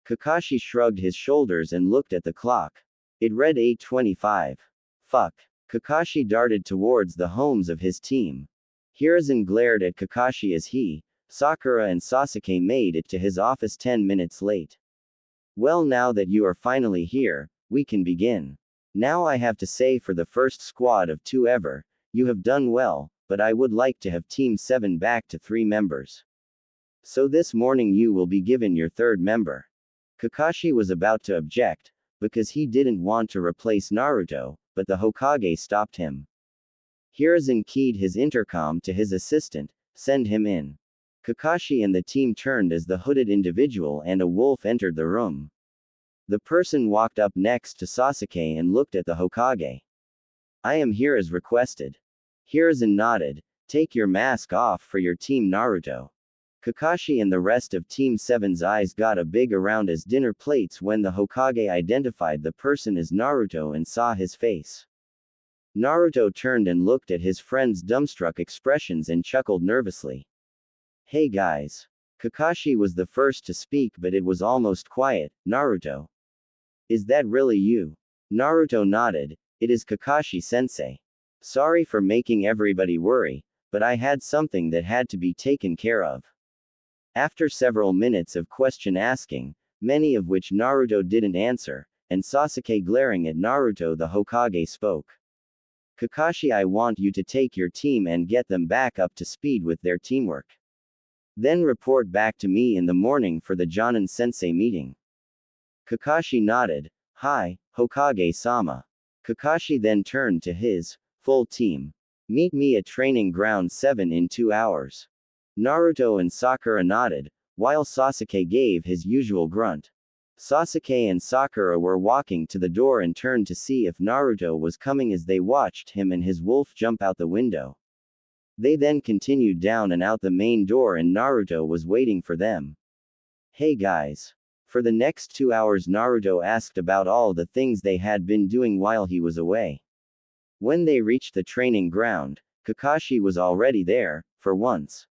Kakashi shrugged his shoulders and looked at the clock. It read 8:25. Fuck. Kakashi darted towards the homes of his team. Hiruzen glared at Kakashi as he, Sakura and Sasuke made it to his office 10 minutes late. Well, now that you are finally here, we can begin. Now I have to say, for the first squad of 2 ever, you have done well, but I would like to have Team 7 back to 3 members. So this morning you will be given your third member. Kakashi was about to object, because he didn't want to replace Naruto, but the Hokage stopped him. Hiruzen keyed his intercom to his assistant, "Send him in." Kakashi and the team turned as the hooded individual and a wolf entered the room. The person walked up next to Sasuke and looked at the Hokage. "I am here as requested." Hiruzen nodded. "Take your mask off for your team Naruto." Kakashi and the rest of Team 7's eyes got a big around as dinner plates when the Hokage identified the person as Naruto and saw his face. Naruto turned and looked at his friend's dumbstruck expressions and chuckled nervously. "Hey guys." Kakashi was the first to speak, but it was almost quiet. "Naruto. Is that really you?" Naruto nodded. "It is Kakashi-sensei. Sorry for making everybody worry, but I had something that had to be taken care of." After several minutes of question asking, many of which Naruto didn't answer, and Sasuke glaring at Naruto, the Hokage spoke. "Kakashi, I want you to take your team and get them back up to speed with their teamwork. Then report back to me in the morning for the Jonin-sensei meeting." Kakashi nodded. "Hi, Hokage-sama." Kakashi then turned to his full team. "Meet me at Training Ground 7 in 2 hours. Naruto and Sakura nodded, while Sasuke gave his usual grunt. Sasuke and Sakura were walking to the door and turned to see if Naruto was coming as they watched him and his wolf jump out the window. They then continued down and out the main door and Naruto was waiting for them. "Hey guys." For the next 2 hours Naruto asked about all the things they had been doing while he was away. When they reached the training ground, Kakashi was already there, for once.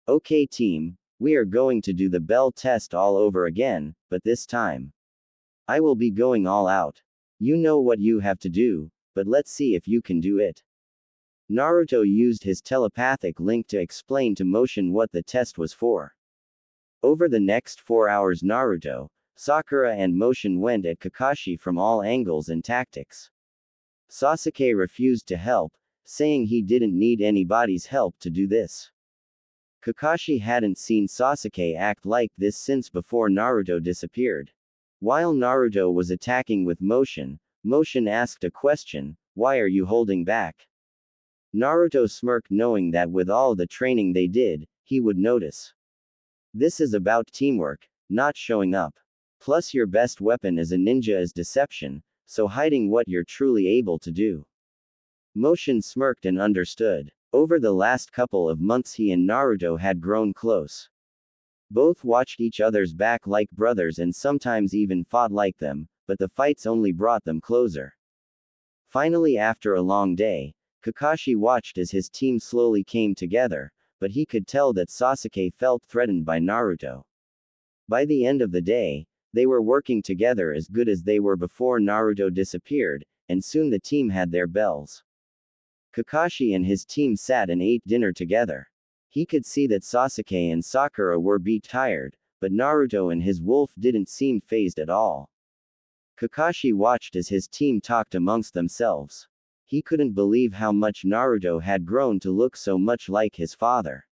"Okay team, we are going to do the bell test all over again, but this time I will be going all out. You know what you have to do, but let's see if you can do it." Naruto used his telepathic link to explain to Motion what the test was for. Over the next 4 hours Naruto, Sakura and Motion went at Kakashi from all angles and tactics. Sasuke refused to help, saying he didn't need anybody's help to do this. Kakashi hadn't seen Sasuke act like this since before Naruto disappeared. While Naruto was attacking with Motion, Motion asked a question, "Why are you holding back?" Naruto smirked, knowing that with all the training they did, he would notice. "This is about teamwork, not showing up. Plus your best weapon as a ninja is deception, so hiding what you're truly able to do." Motion smirked and understood. Over the last couple of months he and Naruto had grown close. Both watched each other's back like brothers and sometimes even fought like them, but the fights only brought them closer. Finally, after a long day, Kakashi watched as his team slowly came together, but he could tell that Sasuke felt threatened by Naruto. By the end of the day, they were working together as good as they were before Naruto disappeared, and soon the team had their bells. Kakashi and his team sat and ate dinner together. He could see that Sasuke and Sakura were beat tired, but Naruto and his wolf didn't seem fazed at all. Kakashi watched as his team talked amongst themselves. He couldn't believe how much Naruto had grown to look so much like his father.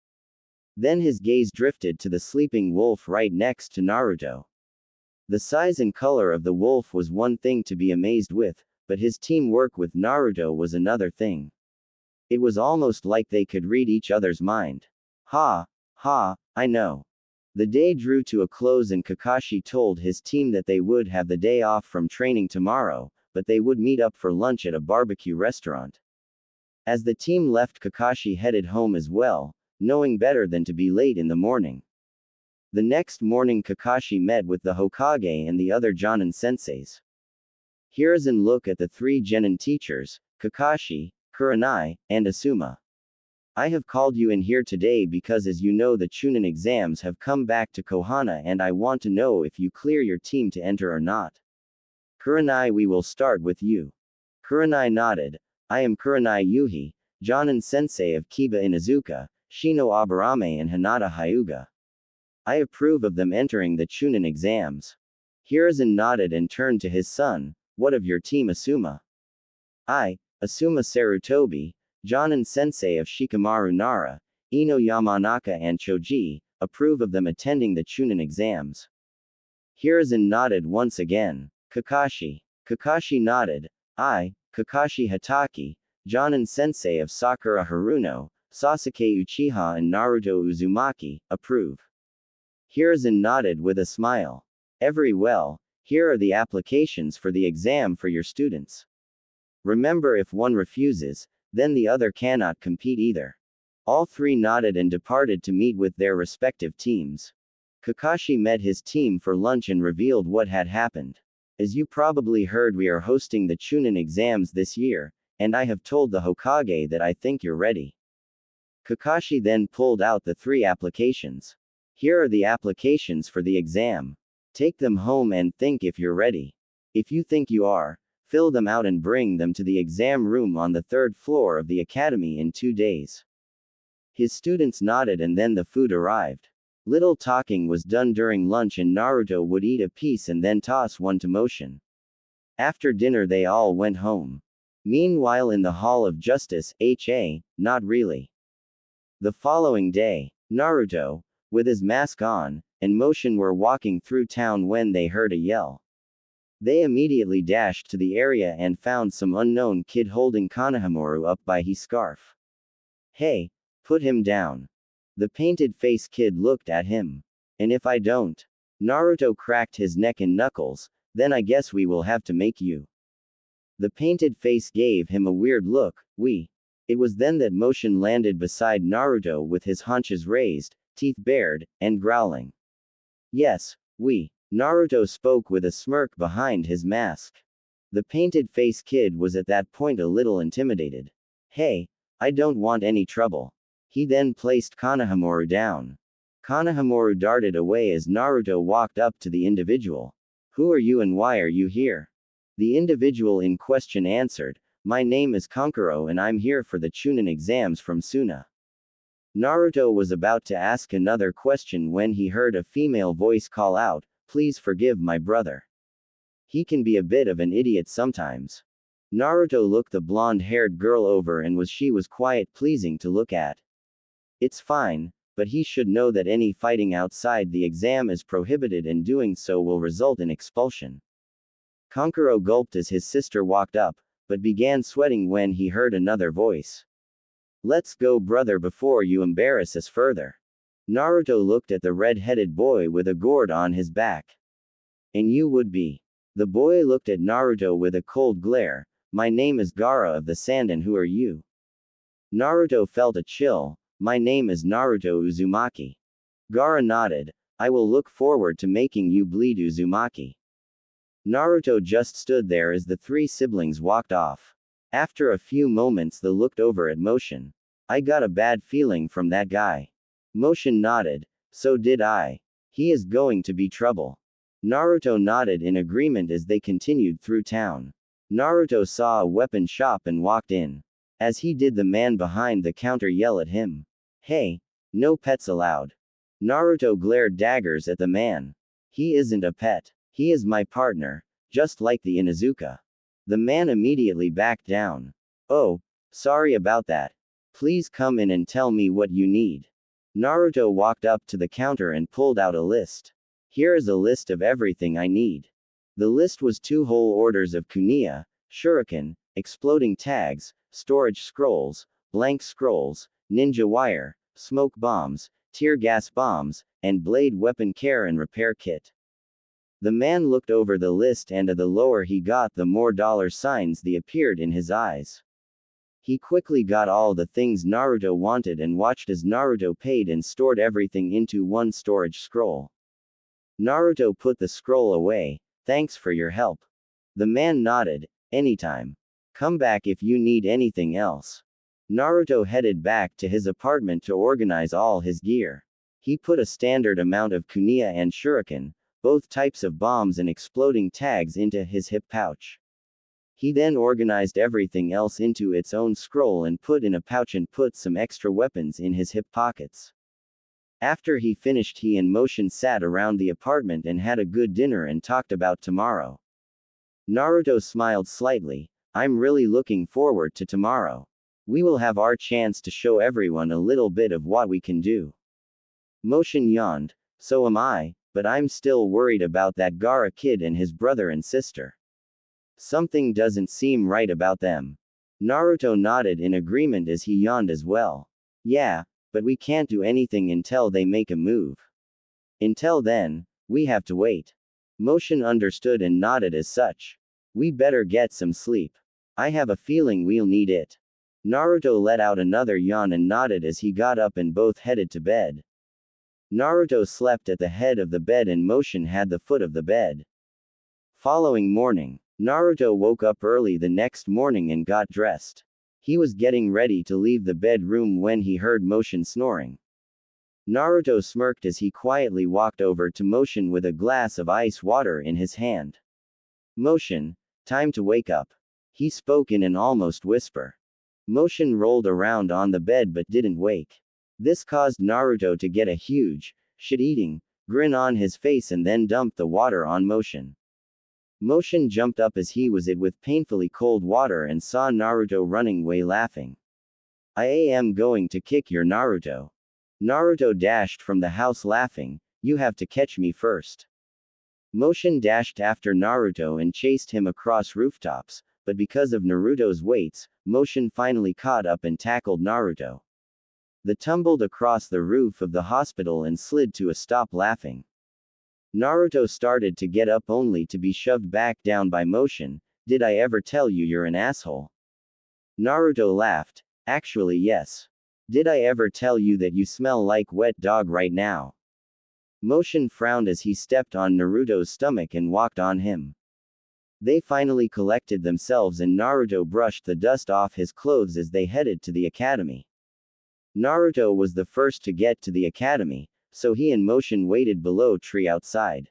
Then his gaze drifted to the sleeping wolf right next to Naruto. The size and color of the wolf was one thing to be amazed with, but his teamwork with Naruto was another thing. It was almost like they could read each other's mind. "Ha, ha, I know." The day drew to a close and Kakashi told his team that they would have the day off from training tomorrow, but they would meet up for lunch at a barbecue restaurant. As the team left, Kakashi headed home as well, knowing better than to be late in the morning. The next morning Kakashi met with the Hokage and the other Jonin senseis. Hiruzen looked at the 3 genin teachers, Kakashi, Kurenai, and Asuma. "I have called you in here today because, as you know, the Chunin exams have come back to Konoha and I want to know if you clear your team to enter or not. Kurenai, we will start with you." Kurenai nodded. "I am Kurenai Yuhi, Jonin sensei of Kiba Inuzuka, Shino Aburame and Hinata Hyuga. I approve of them entering the Chunin exams." Hiruzen nodded and turned to his son. "What of your team Asuma?" "I, Asuma Sarutobi, Jonin sensei of Shikamaru Nara, Ino Yamanaka and Choji, approve of them attending the Chunin exams. Hiruzen nodded once again. Kakashi. Kakashi nodded. I, Kakashi Hatake, Jonin sensei of Sakura Haruno, Sasuke Uchiha and Naruto Uzumaki, approve. Hiruzen nodded with a smile. Every well, here are the applications for the exam for your students. Remember, if one refuses, then the other cannot compete either. All three nodded and departed to meet with their respective teams. Kakashi met his team for lunch and revealed what had happened. As you probably heard, we are hosting the Chunin exams this year, and I have told the Hokage that I think you're ready. Kakashi then pulled out the 3 applications. Here are the applications for the exam. Take them home and think if you're ready. If you think you are, fill them out and bring them to the exam room on the 3rd floor of the academy in 2 days. His students nodded and then the food arrived. Little talking was done during lunch and Naruto would eat a piece and then toss one to Motion. After dinner they all went home. Meanwhile in the Hall of Justice, not really. The following day, Naruto, with his mask on, and Motion were walking through town when they heard a yell. They immediately dashed to the area and found some unknown kid holding Konohamaru up by his scarf. Hey, put him down. The painted face kid looked at him. And if I don't? Naruto cracked his neck and knuckles, then I guess we will have to make you. The painted face gave him a weird look. It was then that Motion landed beside Naruto with his haunches raised, teeth bared, and growling. Yes, Naruto spoke with a smirk behind his mask. The painted face kid was at that point a little intimidated. Hey, I don't want any trouble. He then placed Konohamaru down. Konohamaru darted away as Naruto walked up to the individual. Who are you and why are you here? The individual in question answered, my name is Kankuro and I'm here for the Chunin exams from Suna. Naruto was about to ask another question when he heard a female voice call out, please forgive my brother. He can be a bit of an idiot sometimes. Naruto looked the blonde-haired girl over and she was quite pleasing to look at. It's fine, but he should know that any fighting outside the exam is prohibited and doing so will result in expulsion. Kankuro gulped as his sister walked up, but began sweating when he heard another voice. Let's go, brother, before you embarrass us further. Naruto looked at the red-headed boy with a gourd on his back. And you would be. The boy looked at Naruto with a cold glare. My name is Gaara of the Sand and who are you? Naruto felt a chill. My name is Naruto Uzumaki. Gaara nodded. I will look forward to making you bleed, Uzumaki. Naruto just stood there as the 3 siblings walked off. After a few moments they looked over at Motion. I got a bad feeling from that guy. Motion nodded. So did I. He is going to be trouble. Naruto nodded in agreement as they continued through town. Naruto saw a weapon shop and walked in. As he did, the man behind the counter yelled at him. Hey, no pets allowed. Naruto glared daggers at the man. He isn't a pet. He is my partner, just like the Inuzuka. The man immediately backed down. Oh, sorry about that. Please come in and tell me what you need. Naruto walked up to the counter and pulled out a list. Here is a list of everything I need. The list was 2 whole orders of kunai, shuriken, exploding tags, storage scrolls, blank scrolls, ninja wire, smoke bombs, tear gas bombs, and blade weapon care and repair kit. The man looked over the list and the lower he got the more dollar signs they appeared in his eyes. He quickly got all the things Naruto wanted and watched as Naruto paid and stored everything into one storage scroll. Naruto put the scroll away. Thanks for your help. The man nodded. Anytime. Come back if you need anything else. Naruto headed back to his apartment to organize all his gear. He put a standard amount of kunai and shuriken, both types of bombs and exploding tags, into his hip pouch. He then organized everything else into its own scroll and put in a pouch and put some extra weapons in his hip pockets. After he finished, he and Motion sat around the apartment and had a good dinner and talked about tomorrow. Naruto smiled slightly. I'm really looking forward to tomorrow. We will have our chance to show everyone a little bit of what we can do. Motion yawned. So am I, but I'm still worried about that Gaara kid and his brother and sister. Something doesn't seem right about them. Naruto nodded in agreement as he yawned as well. Yeah, but we can't do anything until they make a move. Until then, we have to wait. Motion understood and nodded as such. We better get some sleep. I have a feeling we'll need it. Naruto let out another yawn and nodded as he got up and both headed to bed. Naruto slept at the head of the bed and Motion had the foot of the bed. Following morning, Naruto woke up early the next morning and got dressed. He was getting ready to leave the bedroom when he heard Motion snoring. Naruto smirked as he quietly walked over to Motion with a glass of ice water in his hand. Motion, time to wake up. He spoke in an almost whisper. Motion rolled around on the bed but didn't wake. This caused Naruto to get a huge, shit-eating, grin on his face and then dumped the water on Motion. Motion jumped up as he was hit with painfully cold water and saw Naruto running away laughing. I am going to kick your Naruto. Naruto dashed from the house laughing, you have to catch me first. Motion dashed after Naruto and chased him across rooftops, but because of Naruto's weights, Motion finally caught up and tackled Naruto. They tumbled across the roof of the hospital and slid to a stop laughing. Naruto started to get up only to be shoved back down by Motion. Did I ever tell you you're an asshole? Naruto laughed. Actually yes. Did I ever tell you that you smell like wet dog right now? Motion frowned as he stepped on Naruto's stomach and walked on him. They finally collected themselves and Naruto brushed the dust off his clothes as they headed to the academy. Naruto was the first to get to the academy, so he and Motion waited below tree outside.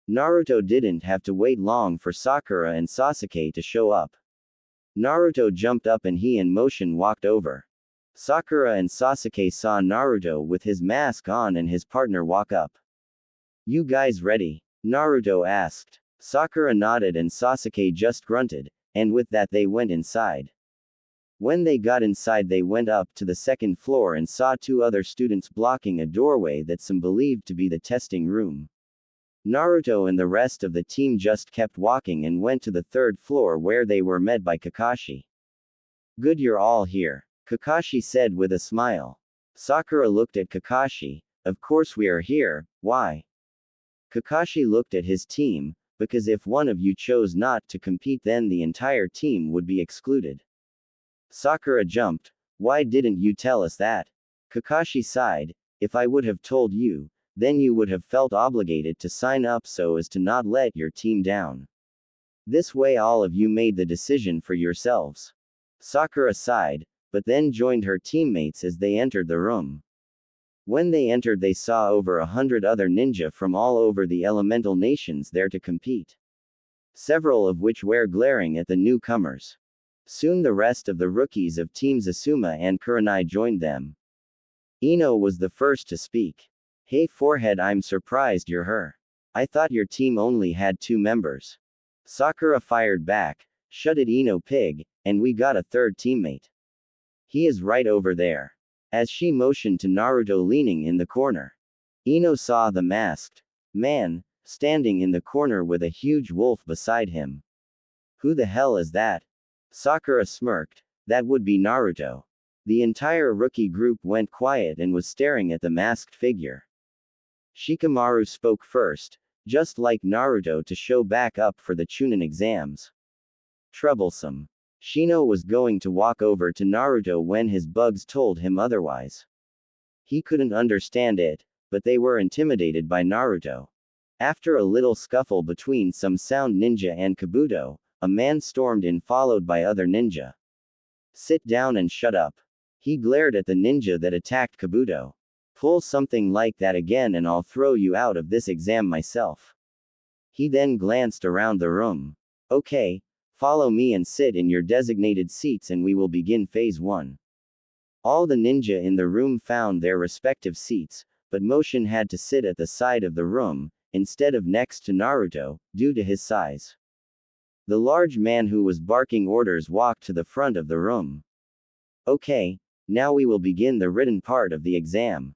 Naruto didn't have to wait long for Sakura and Sasuke to show up. Naruto jumped up and he and Motion walked over. Sakura and Sasuke saw Naruto with his mask on and his partner walk up. You guys ready? Naruto asked. Sakura nodded and Sasuke just grunted, and with that they went inside. When they got inside they went up to the second floor and saw two other students blocking a doorway that some believed to be the testing room. Naruto and the rest of the team just kept walking and went to the third floor where they were met by Kakashi. Good you're all here, Kakashi said with a smile. Sakura looked at Kakashi. Of course we are here, why? Kakashi looked at his team, because if one of you chose not to compete then the entire team would be excluded. Sakura jumped. Why didn't you tell us that? Kakashi sighed. If I would have told you, then you would have felt obligated to sign up so as to not let your team down. This way all of you made the decision for yourselves. Sakura sighed, but then joined her teammates as they entered the room. When they entered they saw over 100 other ninja from all over the elemental nations there to compete. Several of which were glaring at the newcomers. Soon the rest of the rookies of Teams Asuma and Kurenai joined them. Ino was the first to speak. Hey forehead, I'm surprised you're her. I thought your team only had 2 members. Sakura fired back. Shut it Ino pig, and we got a third teammate. He is right over there. As she motioned to Naruto leaning in the corner. Ino saw the masked man, standing in the corner with a huge wolf beside him. Who the hell is that? Sakura smirked. That would be Naruto. The entire rookie group went quiet and was staring at the masked figure. Shikamaru spoke first, just like Naruto to show back up for the Chunin exams. Troublesome. Shino was going to walk over to Naruto when his bugs told him otherwise. He couldn't understand it, but they were intimidated by Naruto. After a little scuffle between some sound ninja and Kabuto, a man stormed in followed by other ninja. Sit down and shut up. He glared at the ninja that attacked Kabuto. Pull something like that again and I'll throw you out of this exam myself. He then glanced around the room. Okay, follow me and sit in your designated seats and we will begin phase 1. All the ninja in the room found their respective seats, but Motion had to sit at the side of the room, instead of next to Naruto, due to his size. The large man who was barking orders walked to the front of the room. Okay, now we will begin the written part of the exam.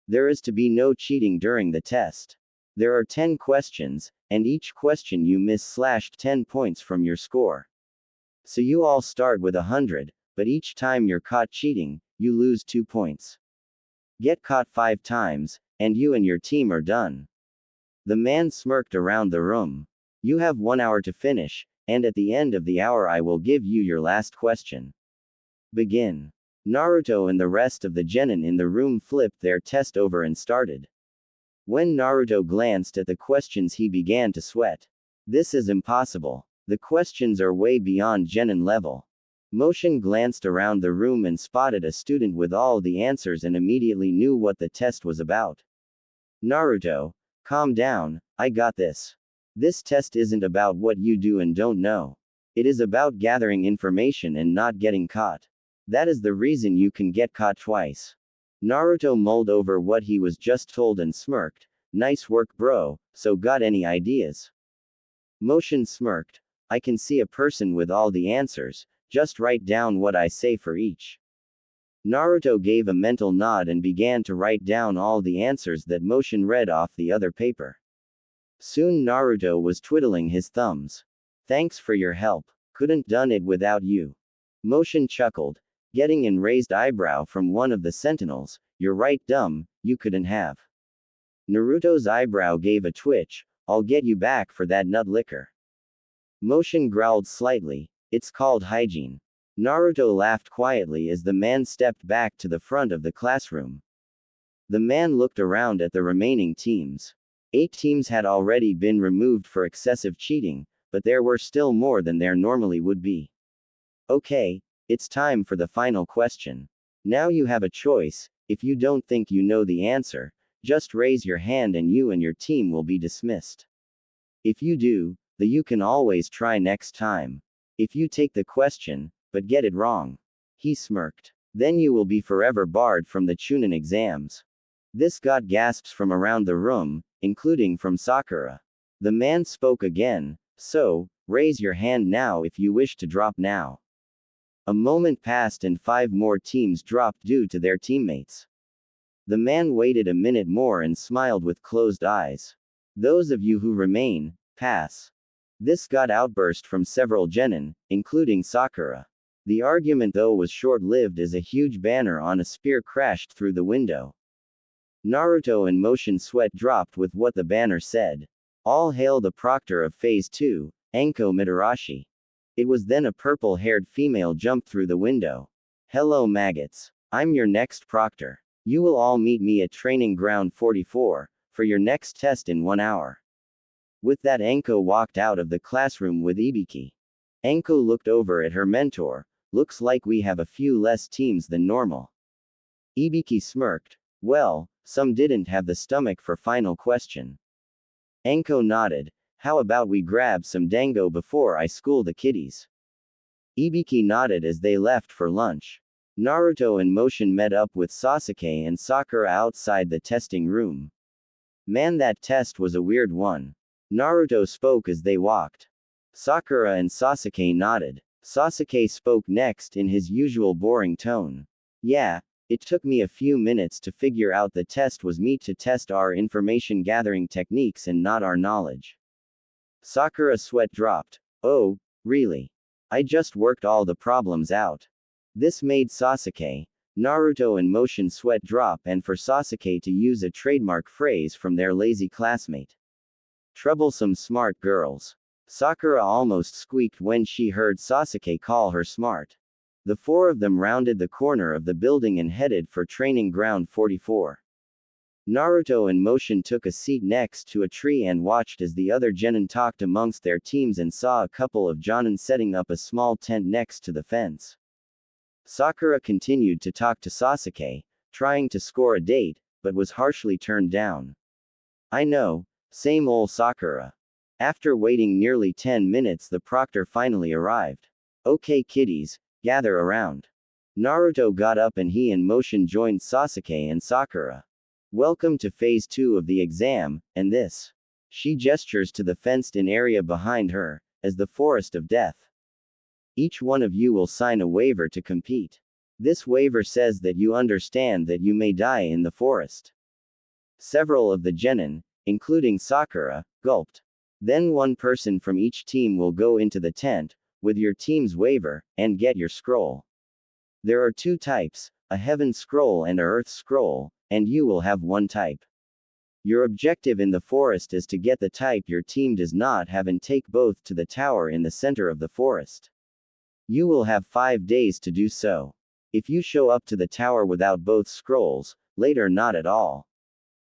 There is to be no cheating during the test. There are 10 questions, and each question you miss slashed 10 points from your score. So you all start with 100, but each time you're caught cheating, you lose 2 points. Get caught 5 times, and you and your team are done. The man smirked around the room. You have 1 hour to finish, and at the end of the hour I will give you your last question. Begin. Naruto and the rest of the genin in the room flipped their test over and started. When Naruto glanced at the questions he began to sweat. This is impossible. The questions are way beyond genin level. Motion glanced around the room and spotted a student with all the answers and immediately knew what the test was about. Naruto, calm down, I got this. This test isn't about what you do and don't know. It is about gathering information and not getting caught. That is the reason you can get caught twice. Naruto mulled over what he was just told and smirked. Nice work, bro, so got any ideas? Motion smirked. I can see a person with all the answers, just write down what I say for each. Naruto gave a mental nod and began to write down all the answers that Motion read off the other paper. Soon Naruto was twiddling his thumbs. Thanks for your help. Couldn't done it without you. Motion chuckled, getting an raised eyebrow from one of the sentinels. You're right, dumb, you couldn't have. Naruto's eyebrow gave a twitch. I'll get you back for that nut liquor. Motion growled slightly. It's called hygiene. Naruto laughed quietly as the man stepped back to the front of the classroom. The man looked around at the remaining teams. 8 teams had already been removed for excessive cheating, but there were still more than there normally would be. Okay, it's time for the final question. Now you have a choice. If you don't think you know the answer, just raise your hand and you and your team will be dismissed. If you do, then you can always try next time. If you take the question, but get it wrong, he smirked, then you will be forever barred from the Chunin exams. This got gasps from around the room, including from Sakura. The man spoke again, so, raise your hand now if you wish to drop now. A moment passed and 5 more teams dropped due to their teammates. The man waited a minute more and smiled with closed eyes. Those of you who remain, pass. This got outburst from several genin, including Sakura. The argument though was short-lived as a huge banner on a spear crashed through the window. Naruto and Motion sweat dropped with what the banner said. All hail the proctor of Phase 2, Anko Mitarashi. It was then a purple-haired female jumped through the window. Hello maggots. I'm your next proctor. You will all meet me at Training Ground 44, for your next test in 1 hour. With that Anko walked out of the classroom with Ibiki. Anko looked over at her mentor. Looks like we have a few less teams than normal. Ibiki smirked. Well, some didn't have the stomach for final question. Anko nodded. How about we grab some dango before I school the kiddies? Ibiki nodded as they left for lunch. Naruto and Motion met up with Sasuke and Sakura outside the testing room. Man, that test was a weird one. Naruto spoke as they walked. Sakura and Sasuke nodded. Sasuke spoke next in his usual boring tone. Yeah, it took me a few minutes to figure out the test was meant to test our information gathering techniques and not our knowledge. Sakura sweat dropped. Oh, really? I just worked all the problems out. This made Sasuke, Naruto and Motion sweat drop and for Sasuke to use a trademark phrase from their lazy classmate. Troublesome smart girls. Sakura almost squeaked when she heard Sasuke call her smart. The 4 of them rounded the corner of the building and headed for Training Ground 44. Naruto and Motion took a seat next to a tree and watched as the other genin talked amongst their teams and saw a couple of jonin setting up a small tent next to the fence. Sakura continued to talk to Sasuke, trying to score a date, but was harshly turned down. I know, same ol' Sakura. After waiting nearly 10 minutes, the proctor finally arrived. Okay kiddies, gather around. Naruto got up and he and Motion joined Sasuke and Sakura. Welcome to Phase 2 of the exam, and this. She gestures to the fenced-in area behind her, as the forest of death. Each one of you will sign a waiver to compete. This waiver says that you understand that you may die in the forest. Several of the genin, including Sakura, gulped. Then one person from each team will go into the tent, with your team's waiver, and get your scroll. There are two types, a heaven scroll and a earth scroll, and you will have one type. Your objective in the forest is to get the type your team does not have and take both to the tower in the center of the forest. You will have 5 days to do so. If you show up to the tower without both scrolls, later not at all.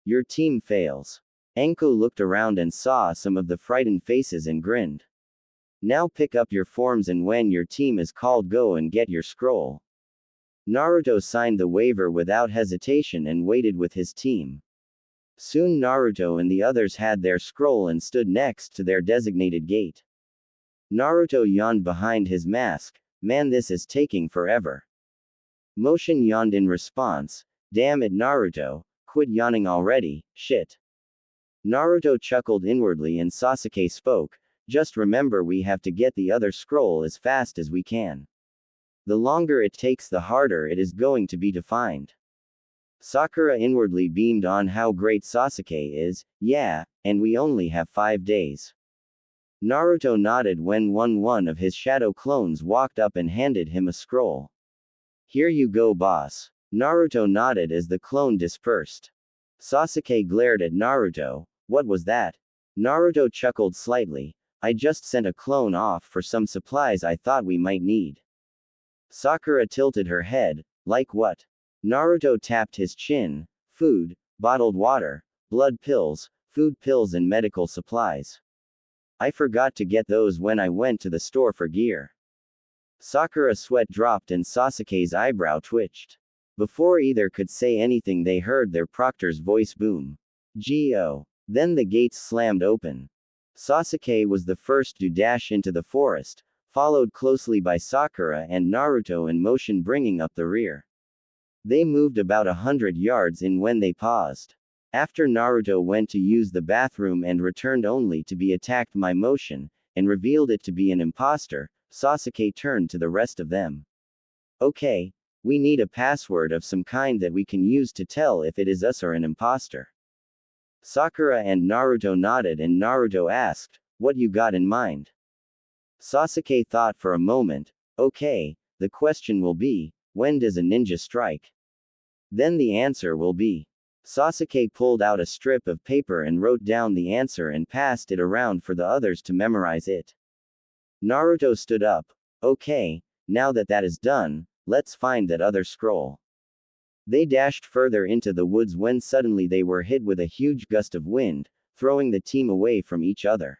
Your team fails. Anko looked around and saw some of the frightened faces and grinned. Now pick up your forms and when your team is called go and get your scroll. Naruto signed the waiver without hesitation and waited with his team. Soon Naruto and the others had their scroll and stood next to their designated gate. Naruto yawned behind his mask, man this is taking forever. Motion yawned in response, damn it Naruto, quit yawning already, shit. Naruto chuckled inwardly and Sasuke spoke, just remember we have to get the other scroll as fast as we can. The longer it takes the harder it is going to be to find. Sakura inwardly beamed on how great Sasuke is, yeah, and we only have 5 days. Naruto nodded when one of his shadow clones walked up and handed him a scroll. Here you go boss. Naruto nodded as the clone dispersed. Sasuke glared at Naruto, what was that? Naruto chuckled slightly, I just sent a clone off for some supplies I thought we might need. Sakura tilted her head, like what? Naruto tapped his chin, food, bottled water, blood pills, food pills and medical supplies. I forgot to get those when I went to the store for gear. Sakura's sweat dropped and Sasuke's eyebrow twitched. Before either could say anything they heard their proctor's voice boom. Go. Then the gates slammed open. Sasuke was the first to dash into the forest, followed closely by Sakura and Naruto in motion bringing up the rear. They moved about 100 yards in when they paused. After Naruto went to use the bathroom and returned only to be attacked by motion, and revealed it to be an imposter, Sasuke turned to the rest of them. Okay, we need a password of some kind that we can use to tell if it is us or an imposter. Sakura and Naruto nodded and Naruto asked, what you got in mind? Sasuke thought for a moment, okay, the question will be, when does a ninja strike? Then the answer will be. Sasuke pulled out a strip of paper and wrote down the answer and passed it around for the others to memorize it. Naruto stood up. Okay, now that is done, let's find that other scroll. They dashed further into the woods when suddenly they were hit with a huge gust of wind, throwing the team away from each other.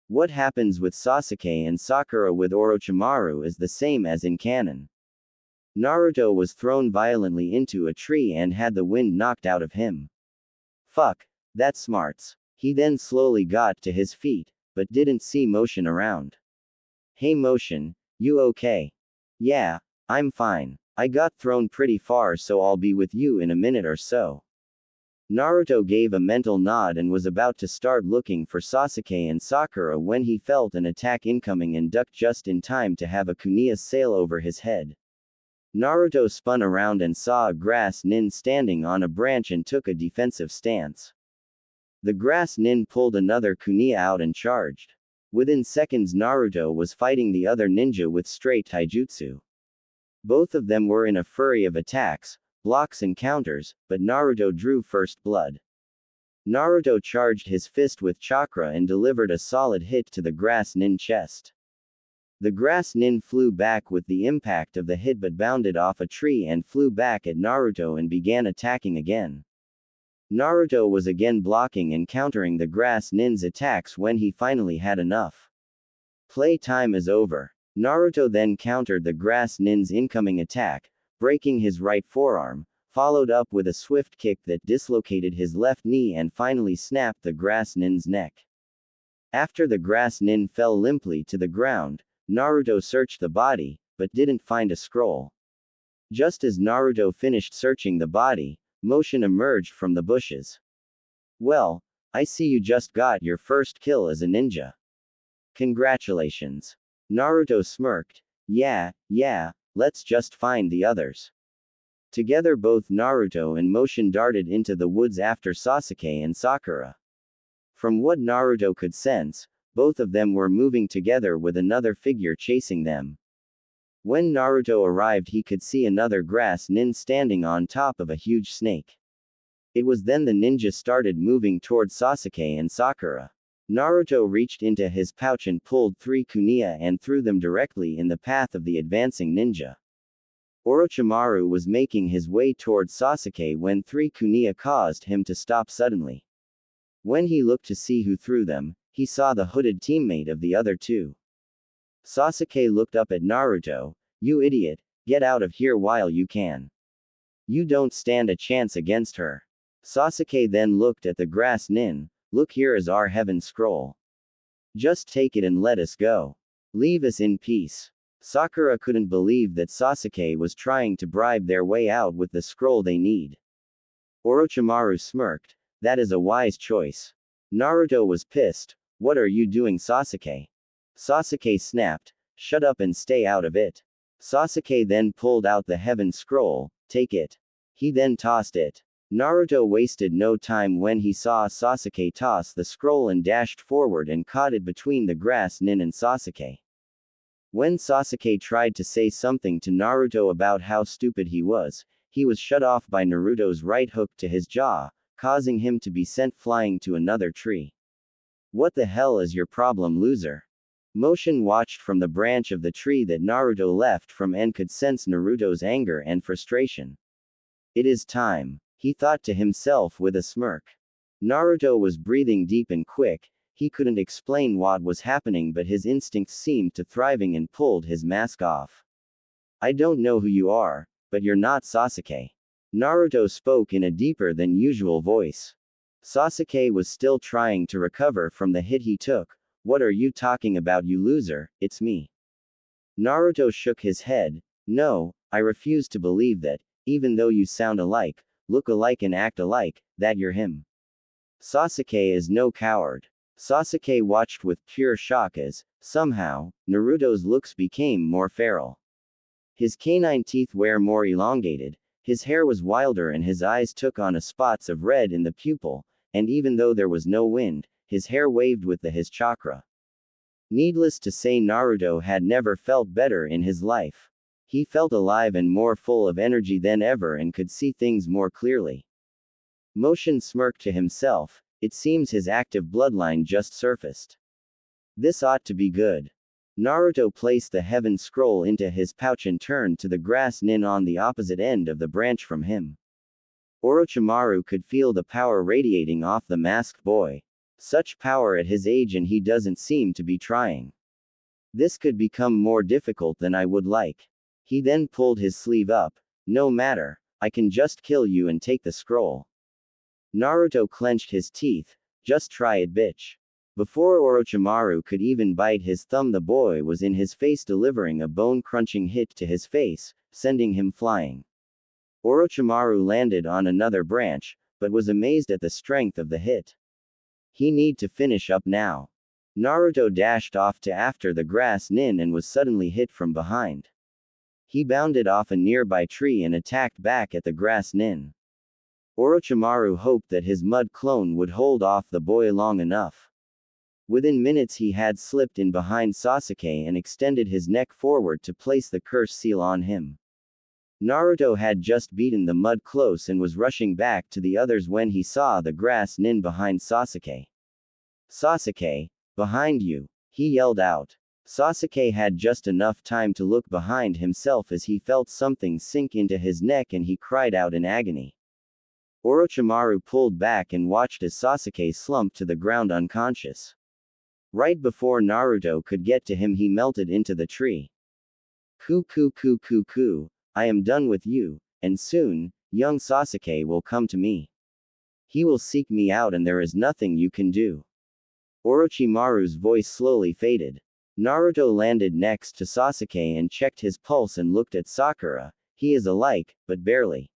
What happens with Sasuke and Sakura with Orochimaru is the same as in canon. Naruto was thrown violently into a tree and had the wind knocked out of him. Fuck, that's smarts. He then slowly got to his feet, but didn't see Motion around. Hey Motion, you okay? Yeah, I'm fine. I got thrown pretty far so I'll be with you in a minute or so. Naruto gave a mental nod and was about to start looking for Sasuke and Sakura when he felt an attack incoming and ducked just in time to have a kunia sail over his head. Naruto spun around and saw a grass nin standing on a branch and took a defensive stance. The grass nin pulled another kunia out and charged. Within seconds Naruto was fighting the other ninja with straight taijutsu. Both of them were in a flurry of attacks, blocks and counters, but Naruto drew first blood. Naruto charged his fist with chakra and delivered a solid hit to the grass nin chest. The grass nin flew back with the impact of the hit but bounded off a tree and flew back at Naruto and began attacking again. Naruto was again blocking and countering the grass nin's attacks when he finally had enough. Play time is over. Naruto then countered the grass nin's incoming attack, breaking his right forearm, followed up with a swift kick that dislocated his left knee and finally snapped the grass nin's neck. After the grass nin fell limply to the ground, Naruto searched the body, but didn't find a scroll. Just as Naruto finished searching the body, Motion emerged from the bushes. Well, I see you just got your first kill as a ninja. Congratulations. Naruto smirked. Yeah, let's just find the others. Together both Naruto and Motion darted into the woods after Sasuke and Sakura. From what Naruto could sense, both of them were moving together with another figure chasing them. When Naruto arrived, he could see another grass nin standing on top of a huge snake. It was then the ninja started moving toward Sasuke and Sakura. Naruto reached into his pouch and pulled 3 kunai and threw them directly in the path of the advancing ninja. Orochimaru was making his way toward Sasuke when 3 kunai caused him to stop suddenly. When he looked to see who threw them, he saw the hooded teammate of the other 2. Sasuke looked up at Naruto. "You idiot, get out of here while you can. You don't stand a chance against her." Sasuke then looked at the grass nin. "Look, here is our heaven scroll. Just take it and let us go. Leave us in peace." Sakura couldn't believe that Sasuke was trying to bribe their way out with the scroll they need. Orochimaru smirked. "That is a wise choice." Naruto was pissed. "What are you doing, Sasuke?" Sasuke snapped. "Shut up and stay out of it." Sasuke then pulled out the heaven scroll. "Take it." He then tossed it. Naruto wasted no time when he saw Sasuke toss the scroll and dashed forward and caught it between the grass nin and Sasuke. When Sasuke tried to say something to Naruto about how stupid he was shut off by Naruto's right hook to his jaw, causing him to be sent flying to another tree. "What the hell is your problem, loser?" Motion watched from the branch of the tree that Naruto left from and could sense Naruto's anger and frustration. "It is time," he thought to himself with a smirk. Naruto was breathing deep and quick. He couldn't explain what was happening, but his instincts seemed to thriving and pulled his mask off. "I don't know who you are, but you're not Sasuke." Naruto spoke in a deeper than usual voice. Sasuke was still trying to recover from the hit he took. "What are you talking about, you loser? It's me." Naruto shook his head. "No, I refuse to believe that, even though you sound alike, look alike and act alike, that you're him." Sasuke is no coward. Sasuke watched with pure shock as, somehow, Naruto's looks became more feral. His canine teeth were more elongated, his hair was wilder and his eyes took on spots of red in the pupil, and even though there was no wind, his hair waved with his chakra. Needless to say, Naruto had never felt better in his life. He felt alive and more full of energy than ever and could see things more clearly. Motion smirked to himself. It seems his active bloodline just surfaced. This ought to be good. Naruto placed the heaven scroll into his pouch and turned to the grass nin on the opposite end of the branch from him. Orochimaru could feel the power radiating off the masked boy. Such power at his age, and he doesn't seem to be trying. This could become more difficult than I would like. He then pulled his sleeve up. "No matter, I can just kill you and take the scroll." Naruto clenched his teeth. "Just try it, bitch." Before Orochimaru could even bite his thumb, the boy was in his face, delivering a bone-crunching hit to his face, sending him flying. Orochimaru landed on another branch, but was amazed at the strength of the hit. He need to finish up now. Naruto dashed off to after the grass nin and was suddenly hit from behind. He bounded off a nearby tree and attacked back at the grass nin. Orochimaru hoped that his mud clone would hold off the boy long enough. Within minutes he had slipped in behind Sasuke and extended his neck forward to place the curse seal on him. Naruto had just beaten the mud close and was rushing back to the others when he saw the grass nin behind Sasuke. "Sasuke, behind you!" he yelled out. Sasuke had just enough time to look behind himself as he felt something sink into his neck and he cried out in agony. Orochimaru pulled back and watched as Sasuke slumped to the ground unconscious. Right before Naruto could get to him, he melted into the tree. "Ku, I am done with you, and soon, young Sasuke will come to me. He will seek me out and there is nothing you can do." Orochimaru's voice slowly faded. Naruto landed next to Sasuke and checked his pulse and looked at Sakura. "He is alike, but barely.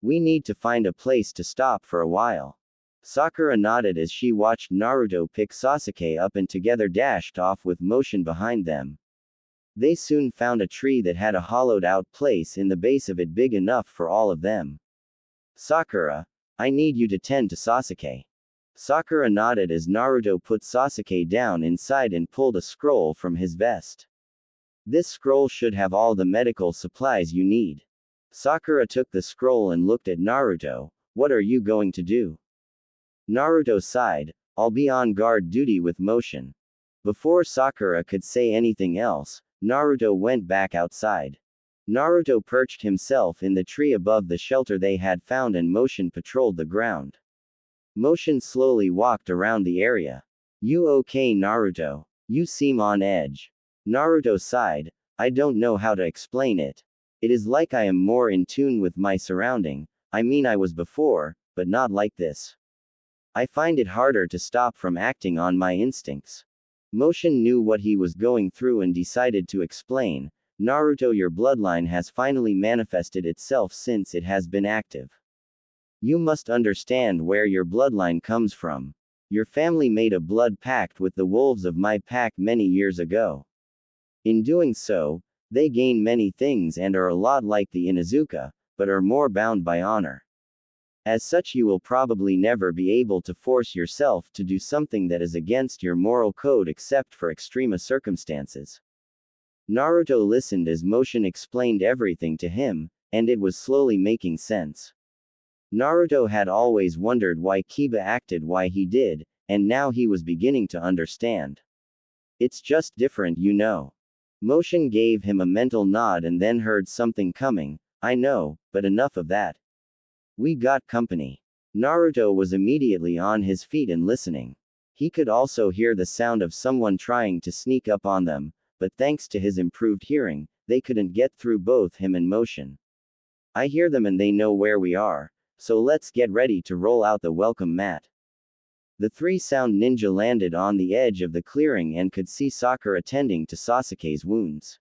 We need to find a place to stop for a while." Sakura nodded as she watched Naruto pick Sasuke up and together dashed off with Motion behind them. They soon found a tree that had a hollowed out place in the base of it big enough for all of them. Sakura, I need you to tend to Sasuke. Sakura nodded as Naruto put Sasuke down inside and pulled a scroll from his vest. This scroll should have all the medical supplies you need. Sakura took the scroll and looked at Naruto. What are you going to do? Naruto sighed, I'll be on guard duty with motion. Before Sakura could say anything else, Naruto went back outside. Naruto perched himself in the tree above the shelter they had found and Motion patrolled the ground. Motion slowly walked around the area. You okay, Naruto? You seem on edge. Naruto sighed, I don't know how to explain it. It is like I am more in tune with my surrounding. I mean I was before, but not like this. I find it harder to stop from acting on my instincts. Motion knew what he was going through and decided to explain, Naruto, your bloodline has finally manifested itself since it has been active. You must understand where your bloodline comes from. Your family made a blood pact with the wolves of my pack many years ago. In doing so, they gain many things and are a lot like the Inuzuka, but are more bound by honor. As such, you will probably never be able to force yourself to do something that is against your moral code except for extreme circumstances. Naruto listened as Motion explained everything to him, and it was slowly making sense. Naruto had always wondered why Kiba acted why he did, and now he was beginning to understand. It's just different, you know. Motion gave him a mental nod and then heard something coming. I know, but enough of that. We got company. Naruto was immediately on his feet and listening. He could also hear the sound of someone trying to sneak up on them, but thanks to his improved hearing, they couldn't get through both him and Motion. I hear them and they know where we are, so let's get ready to roll out the welcome mat. The three sound ninja landed on the edge of the clearing and could see Sakura tending to Sasuke's wounds.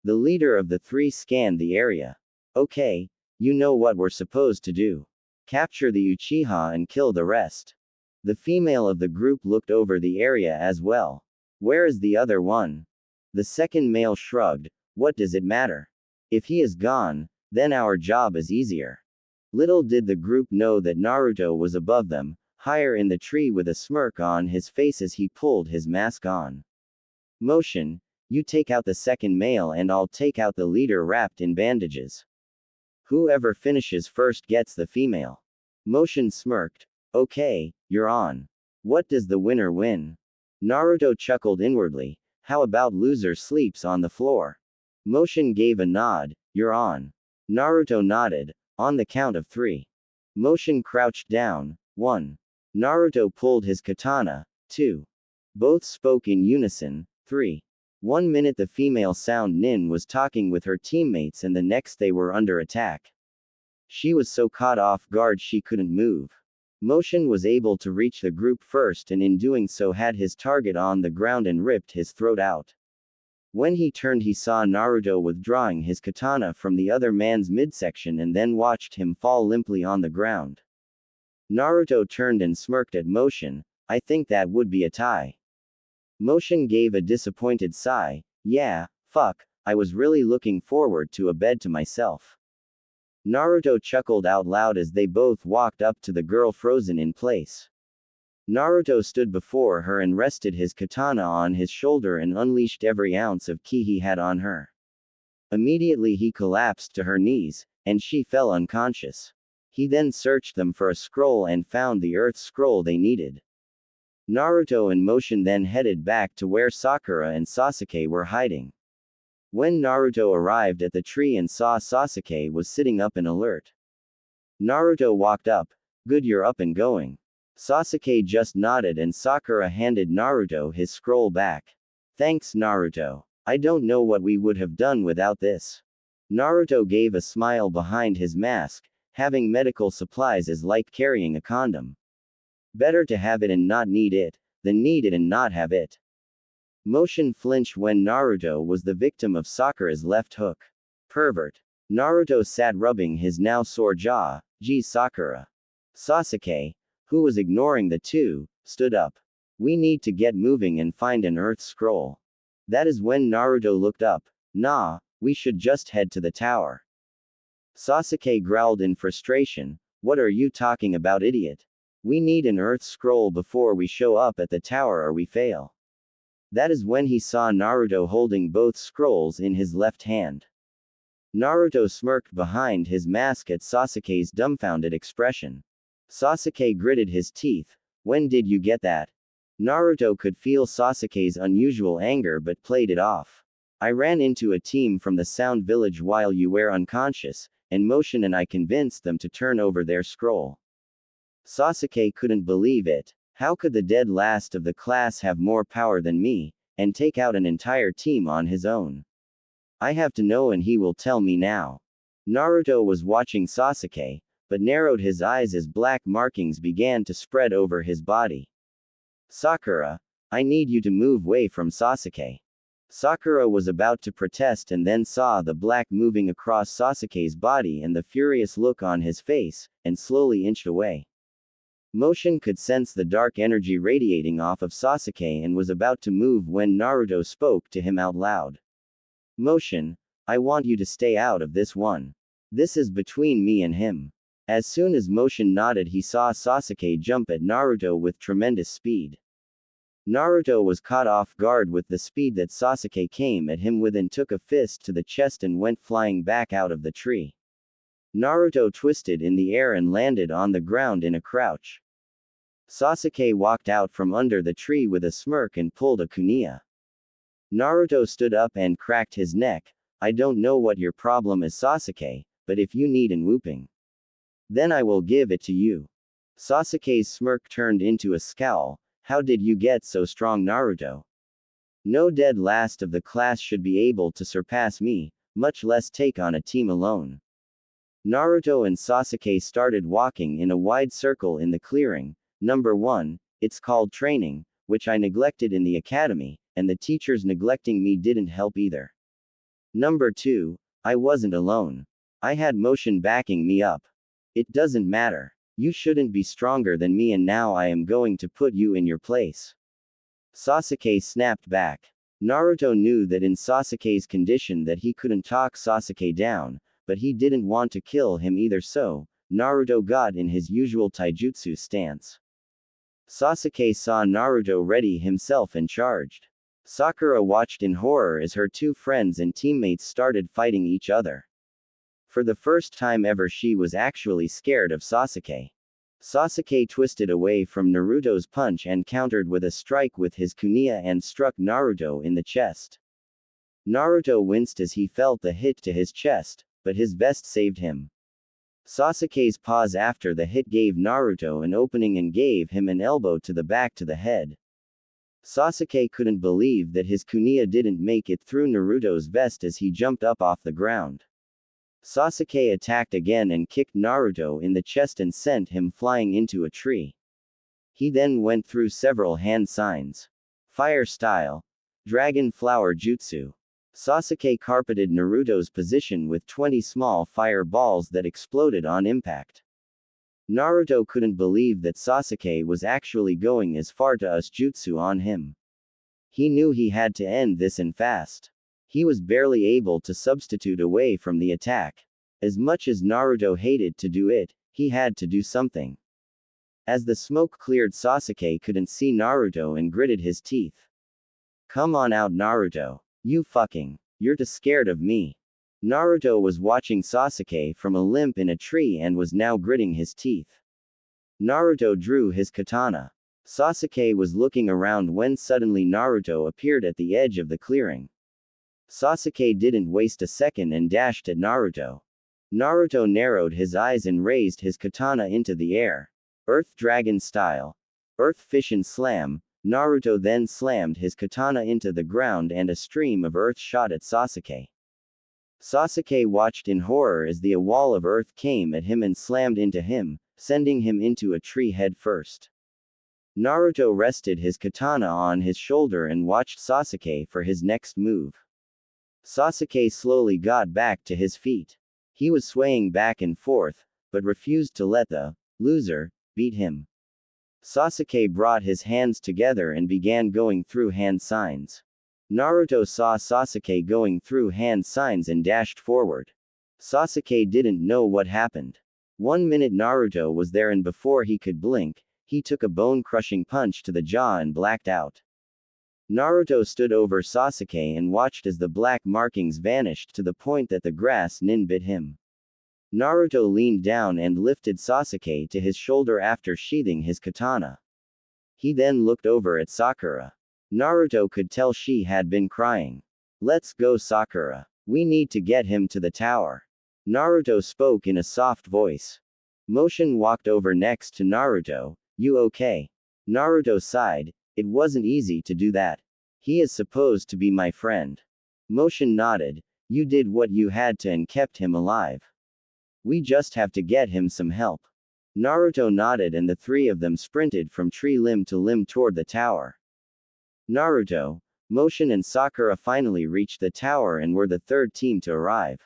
The leader of the three scanned the area. Okay, you know what we're supposed to do. Capture the Uchiha and kill the rest. The female of the group looked over the area as well. Where is the other one? The second male shrugged. What does it matter? If he is gone, then our job is easier. Little did the group know that Naruto was above them, higher in the tree with a smirk on his face as he pulled his mask on. Motion, you take out the second male and I'll take out the leader wrapped in bandages. Whoever finishes first gets the female. Motion smirked. Okay, you're on. What does the winner win? Naruto chuckled inwardly. How about loser sleeps on the floor? Motion gave a nod. You're on. Naruto nodded. On the count of 3. Motion crouched down. 1. Naruto pulled his katana. 2. Both spoke in unison. 3. 1 minute the female sound Nin was talking with her teammates and the next they were under attack. She was so caught off guard she couldn't move. Motion was able to reach the group first and in doing so had his target on the ground and ripped his throat out. When he turned he saw Naruto withdrawing his katana from the other man's midsection and then watched him fall limply on the ground. Naruto turned and smirked at Motion. I think that would be a tie. Motion gave a disappointed sigh. Yeah, fuck, I was really looking forward to a bed to myself. Naruto chuckled out loud as they both walked up to the girl frozen in place. Naruto stood before her and rested his katana on his shoulder and unleashed every ounce of ki he had on her. Immediately he collapsed to her knees, and she fell unconscious. He then searched them for a scroll and found the earth scroll they needed. Naruto and Motion then headed back to where Sakura and Sasuke were hiding. When Naruto arrived at the tree and saw Sasuke was sitting up and alert. Naruto walked up. Good, you're up and going. Sasuke just nodded and Sakura handed Naruto his scroll back. Thanks, Naruto. I don't know what we would have done without this. Naruto gave a smile behind his mask. Having medical supplies is like carrying a condom. Better to have it and not need it, than need it and not have it. Motion flinched when Naruto was the victim of Sakura's left hook. Pervert. Naruto sat rubbing his now sore jaw. Geez, Sakura. Sasuke, who was ignoring the two, stood up. We need to get moving and find an earth scroll. That is when Naruto looked up. Nah, we should just head to the tower. Sasuke growled in frustration. What are you talking about, idiot? We need an earth scroll before we show up at the tower or we fail. That is when he saw Naruto holding both scrolls in his left hand. Naruto smirked behind his mask at Sasuke's dumbfounded expression. Sasuke gritted his teeth. When did you get that? Naruto could feel Sasuke's unusual anger but played it off. I ran into a team from the Sound Village while you were unconscious, and Motion and I convinced them to turn over their scroll. Sasuke couldn't believe it. How could the dead last of the class have more power than me, and take out an entire team on his own? I have to know and he will tell me now. Naruto was watching Sasuke, but narrowed his eyes as black markings began to spread over his body. Sakura, I need you to move away from Sasuke. Sakura was about to protest and then saw the black moving across Sasuke's body and the furious look on his face, and slowly inched away. Motion could sense the dark energy radiating off of Sasuke and was about to move when Naruto spoke to him out loud. Motion, I want you to stay out of this one. This is between me and him. As soon as Motion nodded, he saw Sasuke jump at Naruto with tremendous speed. Naruto was caught off guard with the speed that Sasuke came at him with and took a fist to the chest and went flying back out of the tree. Naruto twisted in the air and landed on the ground in a crouch. Sasuke walked out from under the tree with a smirk and pulled a kunai. Naruto stood up and cracked his neck. I don't know what your problem is, Sasuke, but if you need an whooping, then I will give it to you. Sasuke's smirk turned into a scowl. How did you get so strong, Naruto? No dead last of the class should be able to surpass me, much less take on a team alone. Naruto and Sasuke started walking in a wide circle in the clearing. Number 1, it's called training, which I neglected in the academy, and the teachers neglecting me didn't help either. Number 2, I wasn't alone. I had Motion backing me up. It doesn't matter. You shouldn't be stronger than me and now I am going to put you in your place. Sasuke snapped back. Naruto knew that in Sasuke's condition that he couldn't talk Sasuke down, but he didn't want to kill him either, so Naruto got in his usual taijutsu stance. Sasuke saw Naruto ready himself and charged. Sakura watched in horror as her two friends and teammates started fighting each other. For the first time ever, she was actually scared of Sasuke. Sasuke twisted away from Naruto's punch and countered with a strike with his kunai and struck Naruto in the chest. Naruto winced as he felt the hit to his chest, but his vest saved him. Sasuke's pause after the hit gave Naruto an opening and gave him an elbow to the back to the head. Sasuke couldn't believe that his kunai didn't make it through Naruto's vest as he jumped up off the ground. Sasuke attacked again and kicked Naruto in the chest and sent him flying into a tree. He then went through several hand signs. Fire style. Dragon flower jutsu. Sasuke carpeted Naruto's position with 20 small fire balls that exploded on impact. Naruto couldn't believe that Sasuke was actually going as far to use jutsu on him. He knew he had to end this and fast. He was barely able to substitute away from the attack. As much as Naruto hated to do it, he had to do something. As the smoke cleared, Sasuke couldn't see Naruto and gritted his teeth. Come on out, Naruto. You're too scared of me. Naruto was watching Sasuke from a limp in a tree and was now gritting his teeth. Naruto drew his katana. Sasuke was looking around when suddenly Naruto appeared at the edge of the clearing. Sasuke didn't waste a second and dashed at Naruto. Naruto narrowed his eyes and raised his katana into the air. Earth Dragon style. Earth Fission Slam. Naruto then slammed his katana into the ground and a stream of earth shot at Sasuke. Sasuke watched in horror as the wall of earth came at him and slammed into him, sending him into a tree head first. Naruto rested his katana on his shoulder and watched Sasuke for his next move. Sasuke slowly got back to his feet. He was swaying back and forth, but refused to let the loser beat him. Sasuke brought his hands together and began going through hand signs. Naruto saw Sasuke going through hand signs and dashed forward. Sasuke didn't know what happened. 1 minute Naruto was there, and before he could blink, he took a bone-crushing punch to the jaw and blacked out. Naruto stood over Sasuke and watched as the black markings vanished to the point that the grass nin bit him. Naruto leaned down and lifted Sasuke to his shoulder after sheathing his katana. He then looked over at Sakura. Naruto could tell she had been crying. "Let's go, Sakura. We need to get him to the tower." Naruto spoke in a soft voice. Motion walked over next to Naruto. "You okay?" Naruto sighed. "It wasn't easy to do that. He is supposed to be my friend." Motion nodded. "You did what you had to and kept him alive. We just have to get him some help." Naruto nodded, and the three of them sprinted from tree limb to limb toward the tower. Naruto, Motion and Sakura finally reached the tower and were the third team to arrive.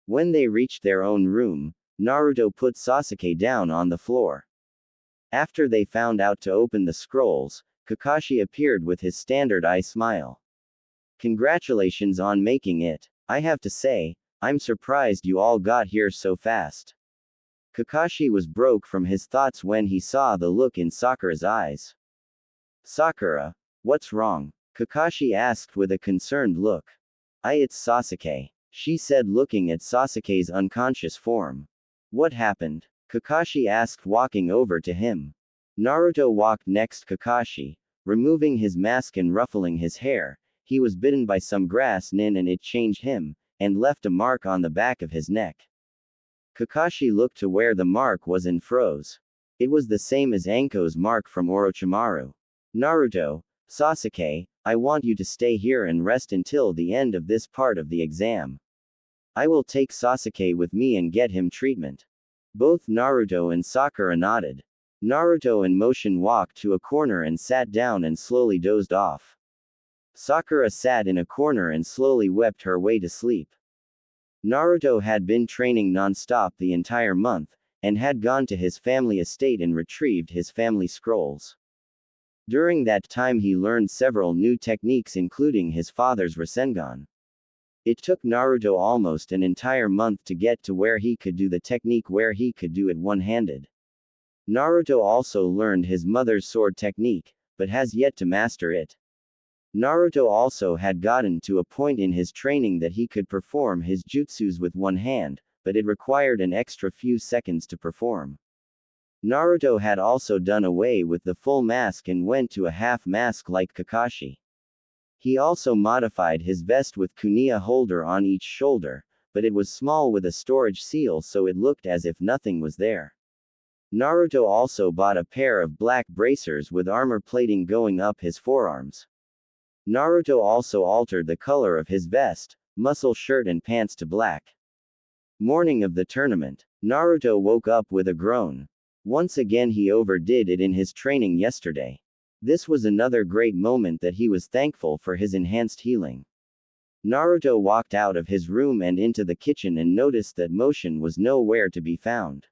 When they reached their own room, Naruto put Sasuke down on the floor. After they found out to open the scrolls, Kakashi appeared with his standard eye smile. "Congratulations on making it. I have to say, I'm surprised you all got here so fast." Kakashi was broke from his thoughts when he saw the look in Sakura's eyes. "Sakura, what's wrong?" Kakashi asked with a concerned look. It's Sasuke," she said, looking at Sasuke's unconscious form. "What happened?" Kakashi asked, walking over to him. Naruto walked next Kakashi, removing his mask and ruffling his hair. He was bitten by some grass nin and it changed him, and left a mark on the back of his neck. Kakashi looked to where the mark was and froze. It was the same as Anko's mark from Orochimaru. "Naruto, Sasuke, I want you to stay here and rest until the end of this part of the exam. I will take Sasuke with me and get him treatment." Both Naruto and Sakura nodded. Naruto and Motion walked to a corner and sat down and slowly dozed off. Sakura sat in a corner and slowly wept her way to sleep. Naruto had been training non-stop the entire month, and had gone to his family estate and retrieved his family scrolls. During that time he learned several new techniques, including his father's Rasengan. It took Naruto almost an entire month to get to where he could do the technique where he could do it one-handed. Naruto also learned his mother's sword technique, but has yet to master it. Naruto also had gotten to a point in his training that he could perform his jutsus with one hand, but it required an extra few seconds to perform. Naruto had also done away with the full mask and went to a half mask like Kakashi. He also modified his vest with kunai holder on each shoulder, but it was small with a storage seal, so it looked as if nothing was there. Naruto also bought a pair of black bracers with armor plating going up his forearms. Naruto also altered the color of his vest, muscle shirt and pants to black. Morning of the tournament, Naruto woke up with a groan. Once again he overdid it in his training yesterday. This was another great moment that he was thankful for his enhanced healing. Naruto walked out of his room and into the kitchen and noticed that Motion was nowhere to be found.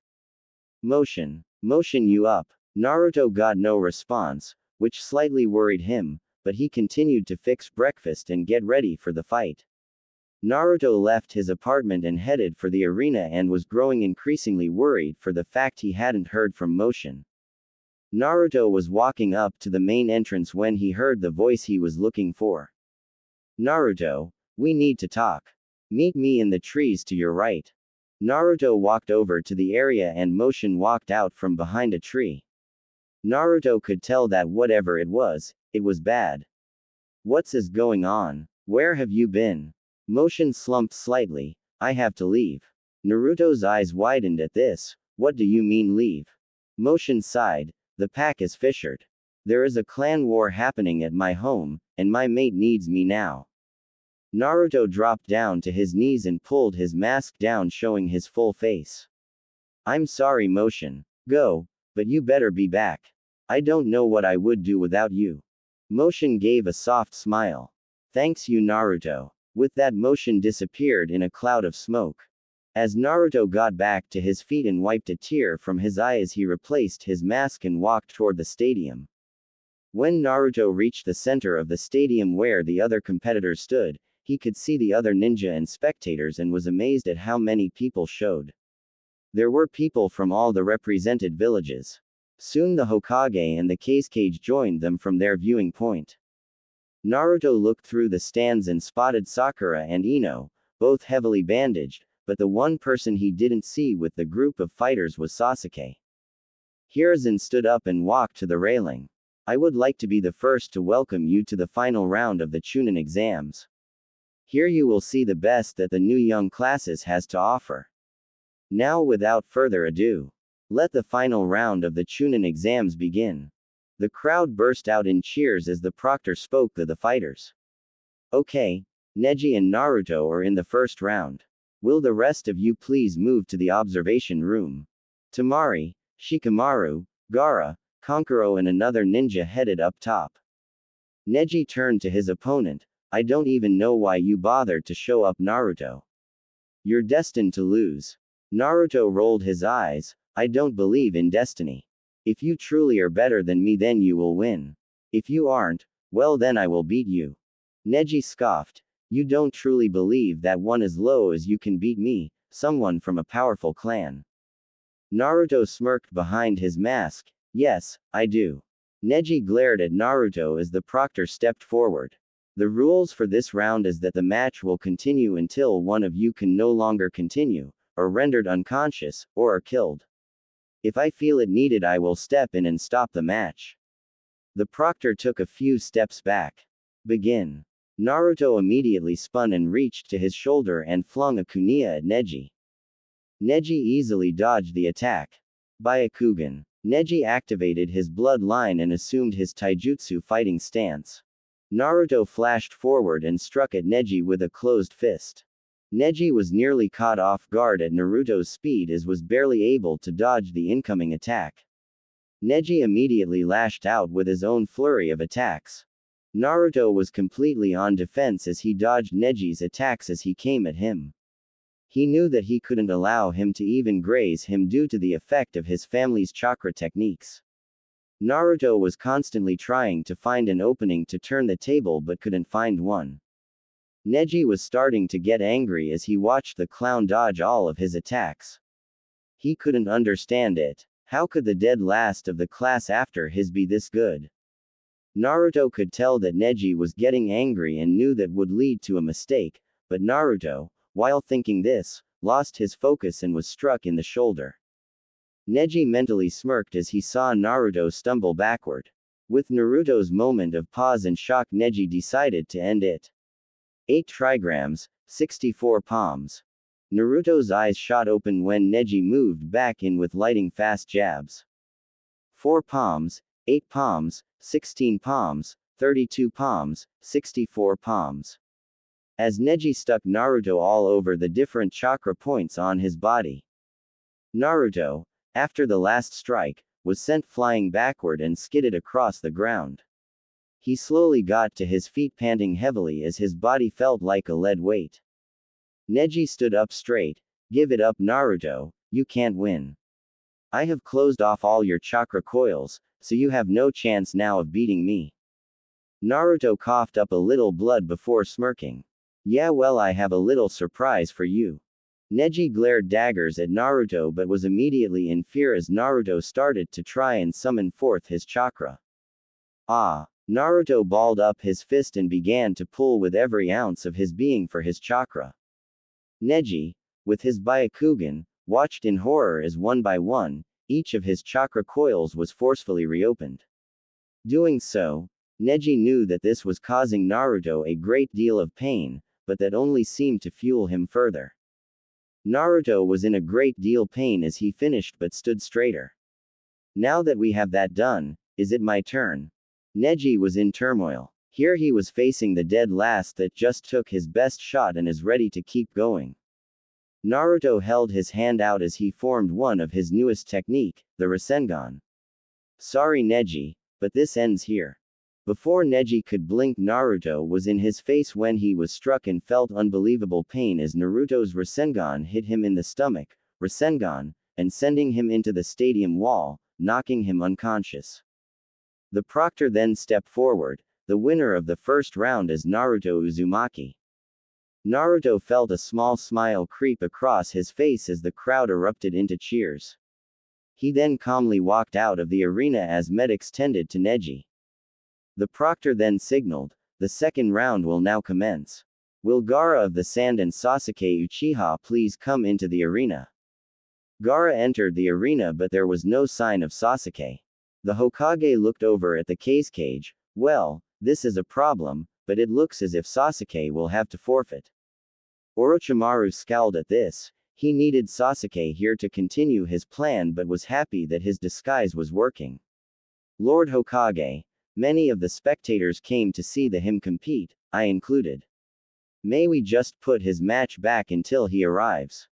"Motion, you up?" Naruto got no response, which slightly worried him, but he continued to fix breakfast and get ready for the fight. Naruto left his apartment and headed for the arena and was growing increasingly worried for the fact he hadn't heard from Motion. Naruto was walking up to the main entrance when he heard the voice he was looking for. "Naruto, we need to talk. Meet me in the trees to your right." Naruto walked over to the area and Motion walked out from behind a tree. Naruto could tell that whatever it was bad. "What's going on? Where have you been?" Motion slumped slightly. "I have to leave." Naruto's eyes widened at this. "What do you mean leave?" Motion sighed. "The pack is fissured. There is a clan war happening at my home, and my mate needs me now." Naruto dropped down to his knees and pulled his mask down, showing his full face. "I'm sorry, Motion. Go, but you better be back. I don't know what I would do without you." Motion gave a soft smile. "Thanks you, Naruto." With that, Motion disappeared in a cloud of smoke. As Naruto got back to his feet and wiped a tear from his eye as he replaced his mask and walked toward the stadium. When Naruto reached the center of the stadium where the other competitors stood, he could see the other ninja and spectators and was amazed at how many people showed. There were people from all the represented villages. Soon the Hokage and the Kazekage joined them from their viewing point. Naruto looked through the stands and spotted Sakura and Ino, both heavily bandaged, but the one person he didn't see with the group of fighters was Sasuke. Hiruzen stood up and walked to the railing. I would like to be the first to welcome you to the final round of the Chunin exams. Here you will see the best that the new young classes has to offer. Now without further ado, let the final round of the Chunin exams begin. The crowd burst out in cheers as the proctor spoke to the fighters. Okay, Neji and Naruto are in the first round. Will the rest of you please move to the observation room? Temari, Shikamaru, Gaara, Kankuro and another ninja headed up top. Neji turned to his opponent. I don't even know why you bothered to show up, Naruto. You're destined to lose. Naruto rolled his eyes. I don't believe in destiny. If you truly are better than me, then you will win. If you aren't, well then I will beat you. Neji scoffed. You don't truly believe that one as low as you can beat me, someone from a powerful clan. Naruto smirked behind his mask. Yes, I do. Neji glared at Naruto as the proctor stepped forward. The rules for this round is that the match will continue until one of you can no longer continue, or rendered unconscious, or are killed. If I feel it needed, I will step in and stop the match. The proctor took a few steps back. Begin. Naruto immediately spun and reached to his shoulder and flung a kunai at Neji. Neji easily dodged the attack. Byakugan. Neji activated his bloodline and assumed his taijutsu fighting stance. Naruto flashed forward and struck at Neji with a closed fist. Neji was nearly caught off guard at Naruto's speed as was barely able to dodge the incoming attack. Neji immediately lashed out with his own flurry of attacks. Naruto was completely on defense as he dodged Neji's attacks as he came at him. He knew that he couldn't allow him to even graze him due to the effect of his family's chakra techniques. Naruto was constantly trying to find an opening to turn the table but couldn't find one. Neji was starting to get angry as he watched the clown dodge all of his attacks. He couldn't understand it. How could the dead last of the class after his be this good? Naruto could tell that Neji was getting angry and knew that would lead to a mistake, but Naruto, while thinking this, lost his focus and was struck in the shoulder. Neji mentally smirked as he saw Naruto stumble backward. With Naruto's moment of pause and shock, Neji decided to end it. 8 trigrams, 64 palms. Naruto's eyes shot open when Neji moved back in with lightning fast jabs. 4 palms, 8 palms, 16 palms, 32 palms, 64 palms. As Neji stuck Naruto all over the different chakra points on his body. Naruto, after the last strike, was sent flying backward and skidded across the ground. He slowly got to his feet, panting heavily as his body felt like a lead weight. Neji stood up straight. Give it up, Naruto, you can't win. I have closed off all your chakra coils, so you have no chance now of beating me. Naruto coughed up a little blood before smirking. Yeah, well, I have a little surprise for you. Neji glared daggers at Naruto but was immediately in fear as Naruto started to try and summon forth his chakra. Ah! Naruto balled up his fist and began to pull with every ounce of his being for his chakra. Neji, with his Byakugan, watched in horror as one by one, each of his chakra coils was forcefully reopened. Doing so, Neji knew that this was causing Naruto a great deal of pain, but that only seemed to fuel him further. Naruto was in a great deal pain as he finished but stood straighter. Now that we have that done, is it my turn? Neji was in turmoil. Here he was facing the dead last that just took his best shot and is ready to keep going. Naruto held his hand out as he formed one of his newest technique, the Rasengan. Sorry Neji, but this ends here. Before Neji could blink, Naruto was in his face when he was struck and felt unbelievable pain as Naruto's Rasengan hit him in the stomach, Rasengan, and sending him into the stadium wall, knocking him unconscious. The proctor then stepped forward. The winner of the first round is Naruto Uzumaki. Naruto felt a small smile creep across his face as the crowd erupted into cheers. He then calmly walked out of the arena as medics tended to Neji. The proctor then signaled, "The second round will now commence. Will Gaara of the Sand and Sasuke Uchiha please come into the arena?" Gaara entered the arena, but there was no sign of Sasuke. The Hokage looked over at the cage. "Well, this is a problem, but it looks as if Sasuke will have to forfeit." Orochimaru scowled at this. He needed Sasuke here to continue his plan but was happy that his disguise was working. "Lord Hokage, many of the spectators came to see him compete, I included. May we just put his match back until he arrives?"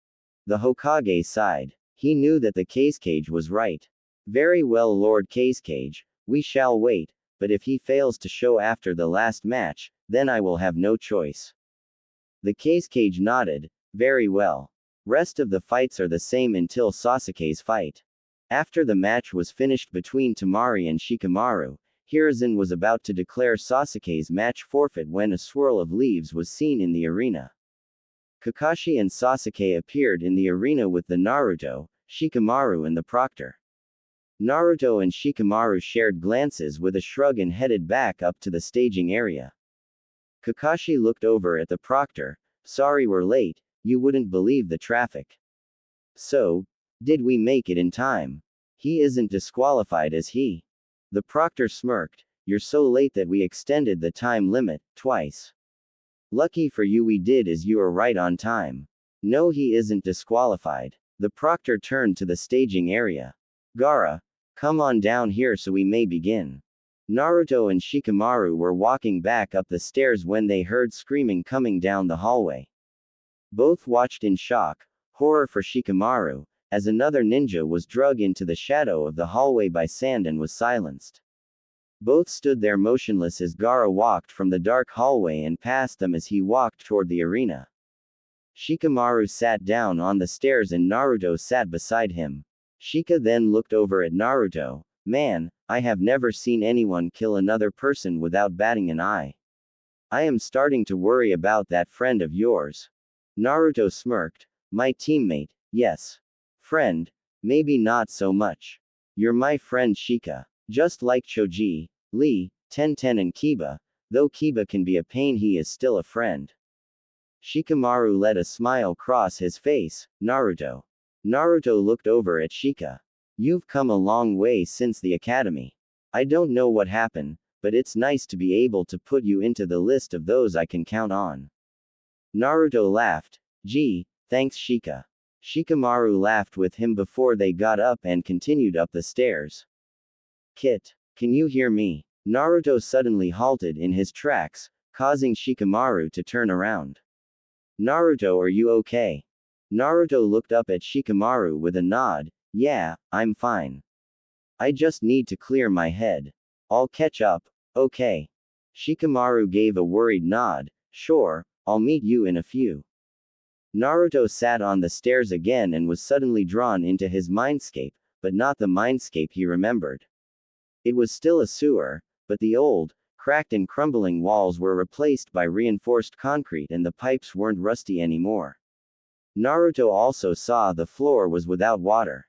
The Hokage sighed. He knew that the cage was right. "Very well, Lord Cage, we shall wait, but if he fails to show after the last match, then I will have no choice." The cage nodded. "Very well. Rest of the fights are the same until Sasuke's fight." After the match was finished between Temari and Shikamaru, Hiruzen was about to declare Sasuke's match forfeit when a swirl of leaves was seen in the arena. Kakashi and Sasuke appeared in the arena with the Naruto, Shikamaru and the proctor. Naruto and Shikamaru shared glances with a shrug and headed back up to the staging area. Kakashi looked over at the proctor. "Sorry we're late, you wouldn't believe the traffic." "So, did we make it in time? He isn't disqualified, is he?" The proctor smirked. "You're so late that we extended the time limit, twice. Lucky for you we did, as you are right on time. No, he isn't disqualified." The proctor turned to the staging area. "Gaara, come on down here so we may begin." Naruto and Shikamaru were walking back up the stairs when they heard screaming coming down the hallway. Both watched in shock, horror for Shikamaru, as another ninja was dragged into the shadow of the hallway by sand and was silenced. Both stood there motionless as Gaara walked from the dark hallway and past them as he walked toward the arena. Shikamaru sat down on the stairs and Naruto sat beside him. Shika then looked over at Naruto. "Man, I have never seen anyone kill another person without batting an eye. I am starting to worry about that friend of yours." Naruto smirked. "My teammate, yes. Friend, maybe not so much. You're my friend Shika. Just like Choji, Lee, Tenten and Kiba, though Kiba can be a pain, he is still a friend." Shikamaru let a smile cross his face. "Naruto." Naruto looked over at Shika. "You've come a long way since the academy. I don't know what happened, but it's nice to be able to put you into the list of those I can count on." Naruto laughed. "Gee, thanks Shika." Shikamaru laughed with him before they got up and continued up the stairs. "Kit, can you hear me?" Naruto suddenly halted in his tracks, causing Shikamaru to turn around. "Naruto, are you okay?" Naruto looked up at Shikamaru with a nod. "Yeah, I'm fine. I just need to clear my head. I'll catch up, okay?" Shikamaru gave a worried nod. "Sure, I'll meet you in a few." Naruto sat on the stairs again and was suddenly drawn into his mindscape, but not the mindscape he remembered. It was still a sewer, but the old, cracked and crumbling walls were replaced by reinforced concrete and the pipes weren't rusty anymore. Naruto also saw the floor was without water.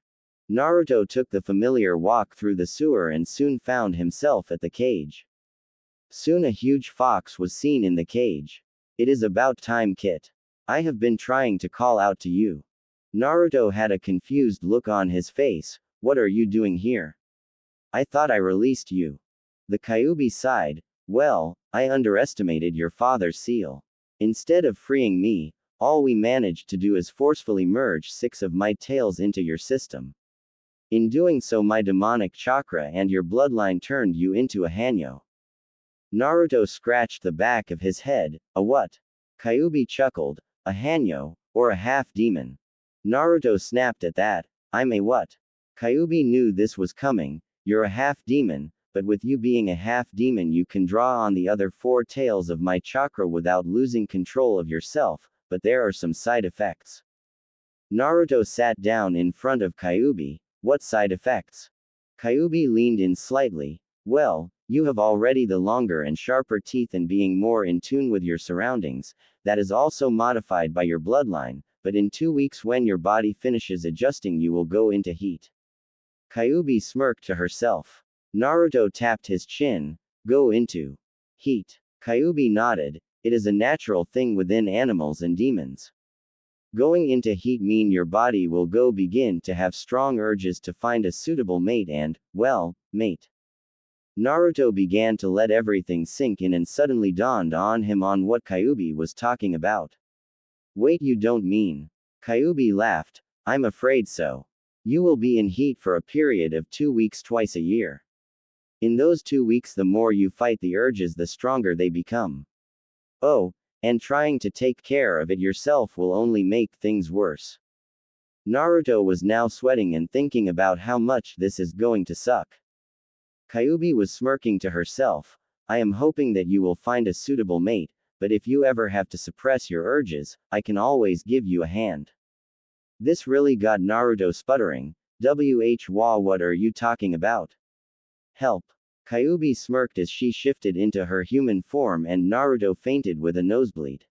Naruto took the familiar walk through the sewer and soon found himself at the cage. Soon a huge fox was seen in the cage. "It is about time, Kit. I have been trying to call out to you." Naruto had a confused look on his face. "What are you doing here? I thought I released you." The Kyuubi sighed. "Well, I underestimated your father's seal. Instead of freeing me, all we managed to do is forcefully merge 6 of my tails into your system. In doing so, my demonic chakra and your bloodline turned you into a Hanyo." Naruto scratched the back of his head. "A what?" Kyuubi chuckled. "A Hanyo, or a half-demon." Naruto snapped at that. "I'm a what?" Kyuubi knew this was coming. "You're a half-demon, but with you being a half-demon you can draw on the other 4 tails of my chakra without losing control of yourself, but there are some side effects." Naruto sat down in front of Kyuubi. "What side effects?" Kyuubi leaned in slightly. Well, you have already the longer and sharper teeth, and being more in tune with your surroundings, that is also modified by your bloodline, but in 2 weeks when your body finishes adjusting you will go into heat. Kyuubi smirked to herself. Naruto tapped his chin. Go into heat. Kyuubi nodded. It is a natural thing within animals and demons. Going into heat mean your body will begin to have strong urges to find a suitable mate and, well, mate. Naruto began to let everything sink in and suddenly dawned on him on what Kyuubi was talking about. Wait, you don't mean? Kyuubi laughed. I'm afraid so. You will be in heat for a period of 2 weeks twice a year. In those 2 weeks the more you fight the urges the stronger they become. Oh, and trying to take care of it yourself will only make things worse. Naruto was now sweating and thinking about how much this is going to suck. Kyuubi was smirking to herself. I am hoping that you will find a suitable mate, but if you ever have to suppress your urges, I can always give you a hand. This really got Naruto sputtering. What are you talking about? Help. Kyuubi smirked as she shifted into her human form and Naruto fainted with a nosebleed.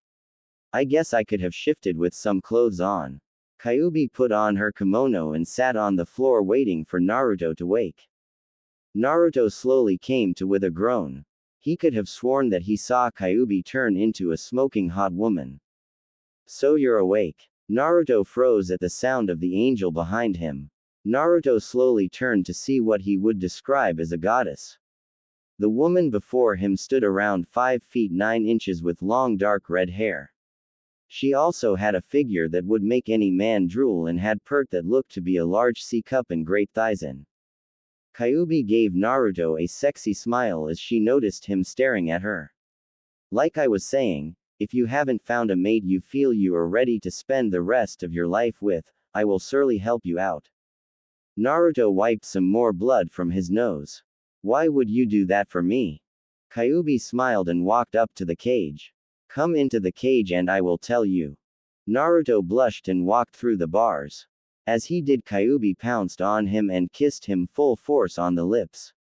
I guess I could have shifted with some clothes on. Kyuubi put on her kimono and sat on the floor waiting for Naruto to wake. Naruto slowly came to with a groan. He could have sworn that he saw Kyuubi turn into a smoking hot woman. So you're awake. Naruto froze at the sound of the angel behind him. Naruto slowly turned to see what he would describe as a goddess. The woman before him stood around 5 feet 9 inches with long dark red hair. She also had a figure that would make any man drool and had pert that looked to be a large C cup and great thighs in. Kyuubi gave Naruto a sexy smile as she noticed him staring at her. Like I was saying, if you haven't found a mate you feel you are ready to spend the rest of your life with, I will surely help you out. Naruto wiped some more blood from his nose. Why would you do that for me? Kyuubi smiled and walked up to the cage. Come into the cage and I will tell you. Naruto blushed and walked through the bars. As he did, Kyuubi pounced on him and kissed him full force on the lips.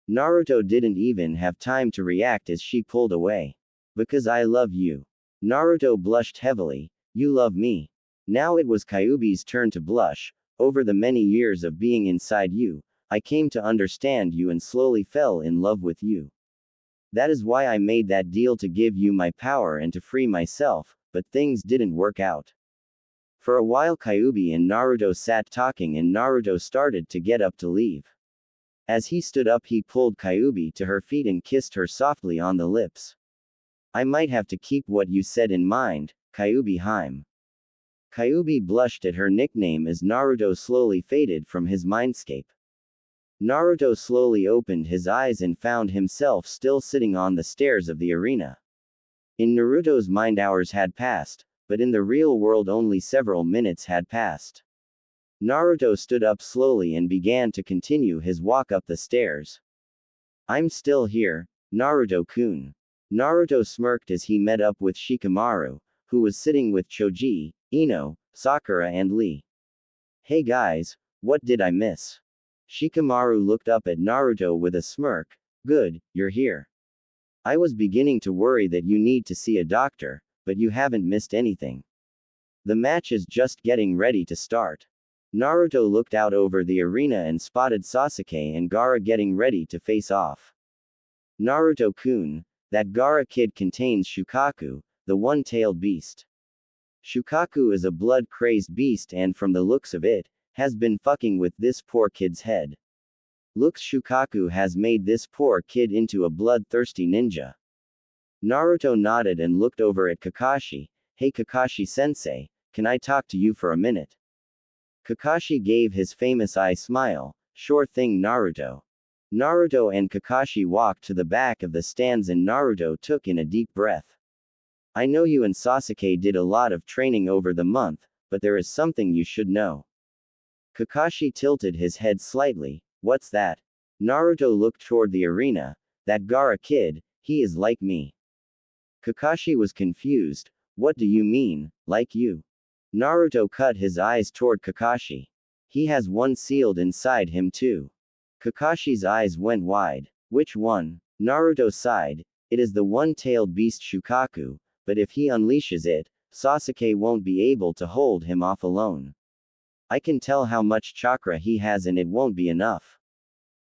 Naruto didn't even have time to react as she pulled away. Because I love you. Naruto blushed heavily. You love me. Now it was Kyuubi's turn to blush. Over the many years of being inside you, I came to understand you and slowly fell in love with you. That is why I made that deal to give you my power and to free myself, but things didn't work out. For a while Kyuubi and Naruto sat talking and Naruto started to get up to leave. As he stood up he pulled Kyuubi to her feet and kissed her softly on the lips. I might have to keep what you said in mind, Kyuubi Haim. Kyuubi blushed at her nickname as Naruto slowly faded from his mindscape. Naruto slowly opened his eyes and found himself still sitting on the stairs of the arena. In Naruto's mind hours had passed, but in the real world only several minutes had passed. Naruto stood up slowly and began to continue his walk up the stairs. I'm still here, Naruto-kun. Naruto smirked as he met up with Shikamaru, who was sitting with Choji, Ino, Sakura and Lee. Hey guys, what did I miss? Shikamaru looked up at Naruto with a smirk. Good, you're here. I was beginning to worry that you need to see a doctor, but you haven't missed anything. The match is just getting ready to start. Naruto looked out over the arena and spotted Sasuke and Gaara getting ready to face off. Naruto-kun, that Gaara kid contains Shukaku, the one-tailed beast. Shukaku is a blood-crazed beast and from the looks of it, has been fucking with this poor kid's head. Looks Shukaku has made this poor kid into a bloodthirsty ninja. Naruto nodded and looked over at Kakashi. Hey Kakashi-sensei, can I talk to you for a minute? Kakashi gave his famous eye smile. Sure thing Naruto. Naruto and Kakashi walked to the back of the stands and Naruto took in a deep breath. I know you and Sasuke did a lot of training over the month, but there is something you should know. Kakashi tilted his head slightly. What's that? Naruto looked toward the arena. That Gaara kid, he is like me. Kakashi was confused. What do you mean, like you? Naruto cut his eyes toward Kakashi. He has one sealed inside him too. Kakashi's eyes went wide. Which one? Naruto sighed. It is the one-tailed beast Shukaku, but if he unleashes it, Sasuke won't be able to hold him off alone. I can tell how much chakra he has and it won't be enough.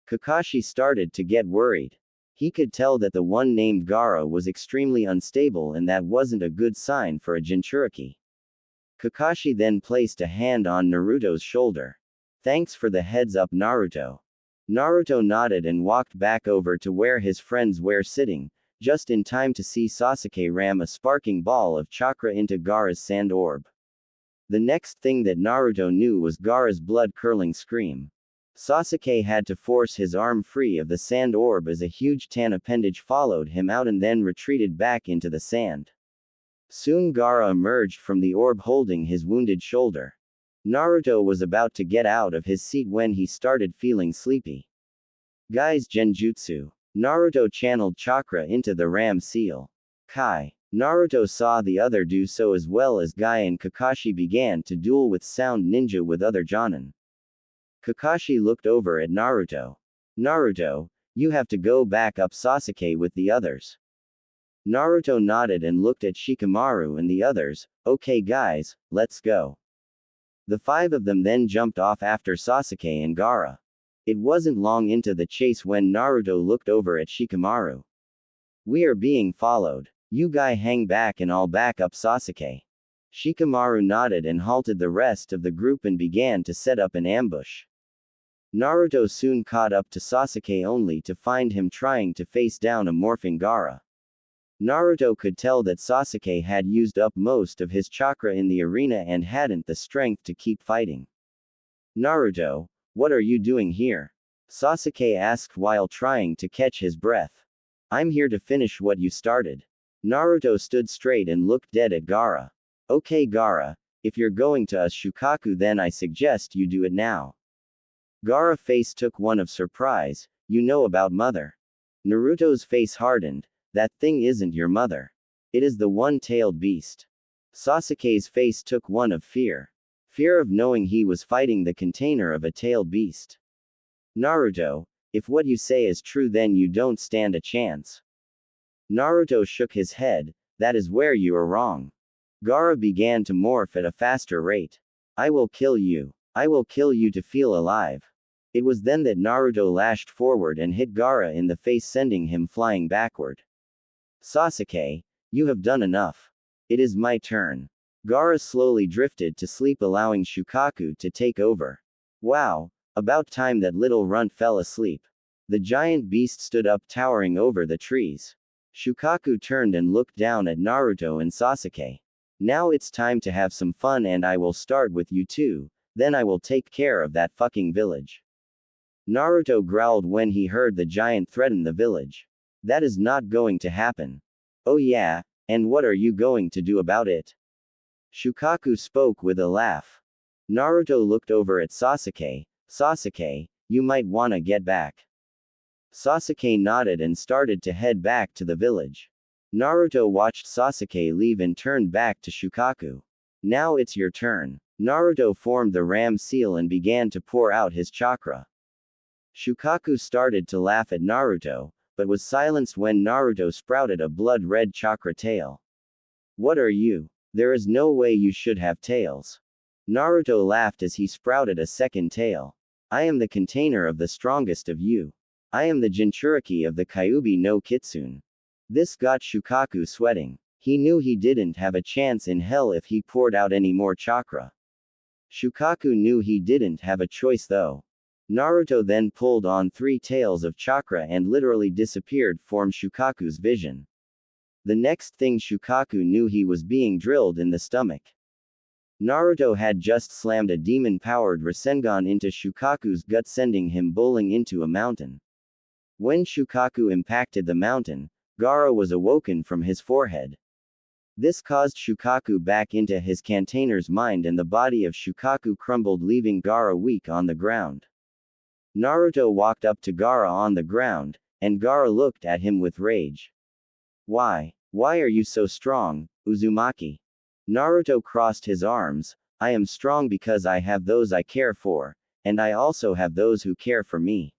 Kakashi started to get worried. He could tell that the one named Gaara was extremely unstable and that wasn't a good sign for a Jinchuriki. Kakashi then placed a hand on Naruto's shoulder. Thanks for the heads up, Naruto. Naruto nodded and walked back over to where his friends were sitting, just in time to see Sasuke ram a sparking ball of chakra into Gaara's sand orb. The next thing that Naruto knew was Gaara's blood-curdling scream. Sasuke had to force his arm free of the sand orb as a huge tan appendage followed him out and then retreated back into the sand. Soon Gaara emerged from the orb holding his wounded shoulder. Naruto was about to get out of his seat when he started feeling sleepy. Guy's Genjutsu. Naruto channeled chakra into the ram seal. Kai. Naruto saw the other do so as well as Guy and Kakashi began to duel with sound ninja with other Jonin. Kakashi looked over at Naruto. Naruto, you have to go back up Sasuke with the others. Naruto nodded and looked at Shikamaru and the others. Okay guys, let's go. The five of them then jumped off after Sasuke and Gaara. It wasn't long into the chase when Naruto looked over at Shikamaru. We are being followed. You guy hang back and I'll back up Sasuke. Shikamaru nodded and halted the rest of the group and began to set up an ambush. Naruto soon caught up to Sasuke only to find him trying to face down a morphing Gaara. Naruto could tell that Sasuke had used up most of his chakra in the arena and hadn't the strength to keep fighting. Naruto, what are you doing here? Sasuke asked while trying to catch his breath. I'm here to finish what you started. Naruto stood straight and looked dead at Gaara. Okay Gaara, if you're going to us Shukaku then I suggest you do it now. Gaara's face took one of surprise. You know about mother. Naruto's face hardened. That thing isn't your mother. It is the one-tailed beast. Sasuke's face took one of fear. Fear of knowing he was fighting the container of a tailed beast. Naruto, if what you say is true then you don't stand a chance. Naruto shook his head. That is where you are wrong. Gaara began to morph at a faster rate. I will kill you. I will kill you to feel alive. It was then that Naruto lashed forward and hit Gaara in the face sending him flying backward. Sasuke, you have done enough. It is my turn. Gaara slowly drifted to sleep allowing Shukaku to take over. Wow, about time that little runt fell asleep. The giant beast stood up towering over the trees. Shukaku turned and looked down at Naruto and Sasuke. Now it's time to have some fun and I will start with you two, then I will take care of that fucking village. Naruto growled when he heard the giant threaten the village. That is not going to happen. Oh yeah, and what are you going to do about it? Shukaku spoke with a laugh. Naruto looked over at Sasuke. Sasuke, you might wanna get back. Sasuke nodded and started to head back to the village. Naruto watched Sasuke leave and turned back to Shukaku. Now it's your turn. Naruto formed the ram seal and began to pour out his chakra. Shukaku started to laugh at Naruto, but was silenced when Naruto sprouted a blood-red chakra tail. What are you? There is no way you should have tails. Naruto laughed as he sprouted a second tail. I am the container of the strongest of you. I am the Jinchuriki of the Kyuubi no Kitsune. This got Shukaku sweating. He knew he didn't have a chance in hell if he poured out any more chakra. Shukaku knew he didn't have a choice though. Naruto then pulled on 3 tails of chakra and literally disappeared from Shukaku's vision. The next thing Shukaku knew he was being drilled in the stomach. Naruto had just slammed a demon-powered Rasengan into Shukaku's gut sending him bowling into a mountain. When Shukaku impacted the mountain, Gaara was awoken from his forehead. This caused Shukaku back into his container's mind and the body of Shukaku crumbled leaving Gaara weak on the ground. Naruto walked up to Gaara on the ground, and Gaara looked at him with rage. Why are you so strong, Uzumaki? Naruto crossed his arms. I am strong because I have those I care for, and I also have those who care for me.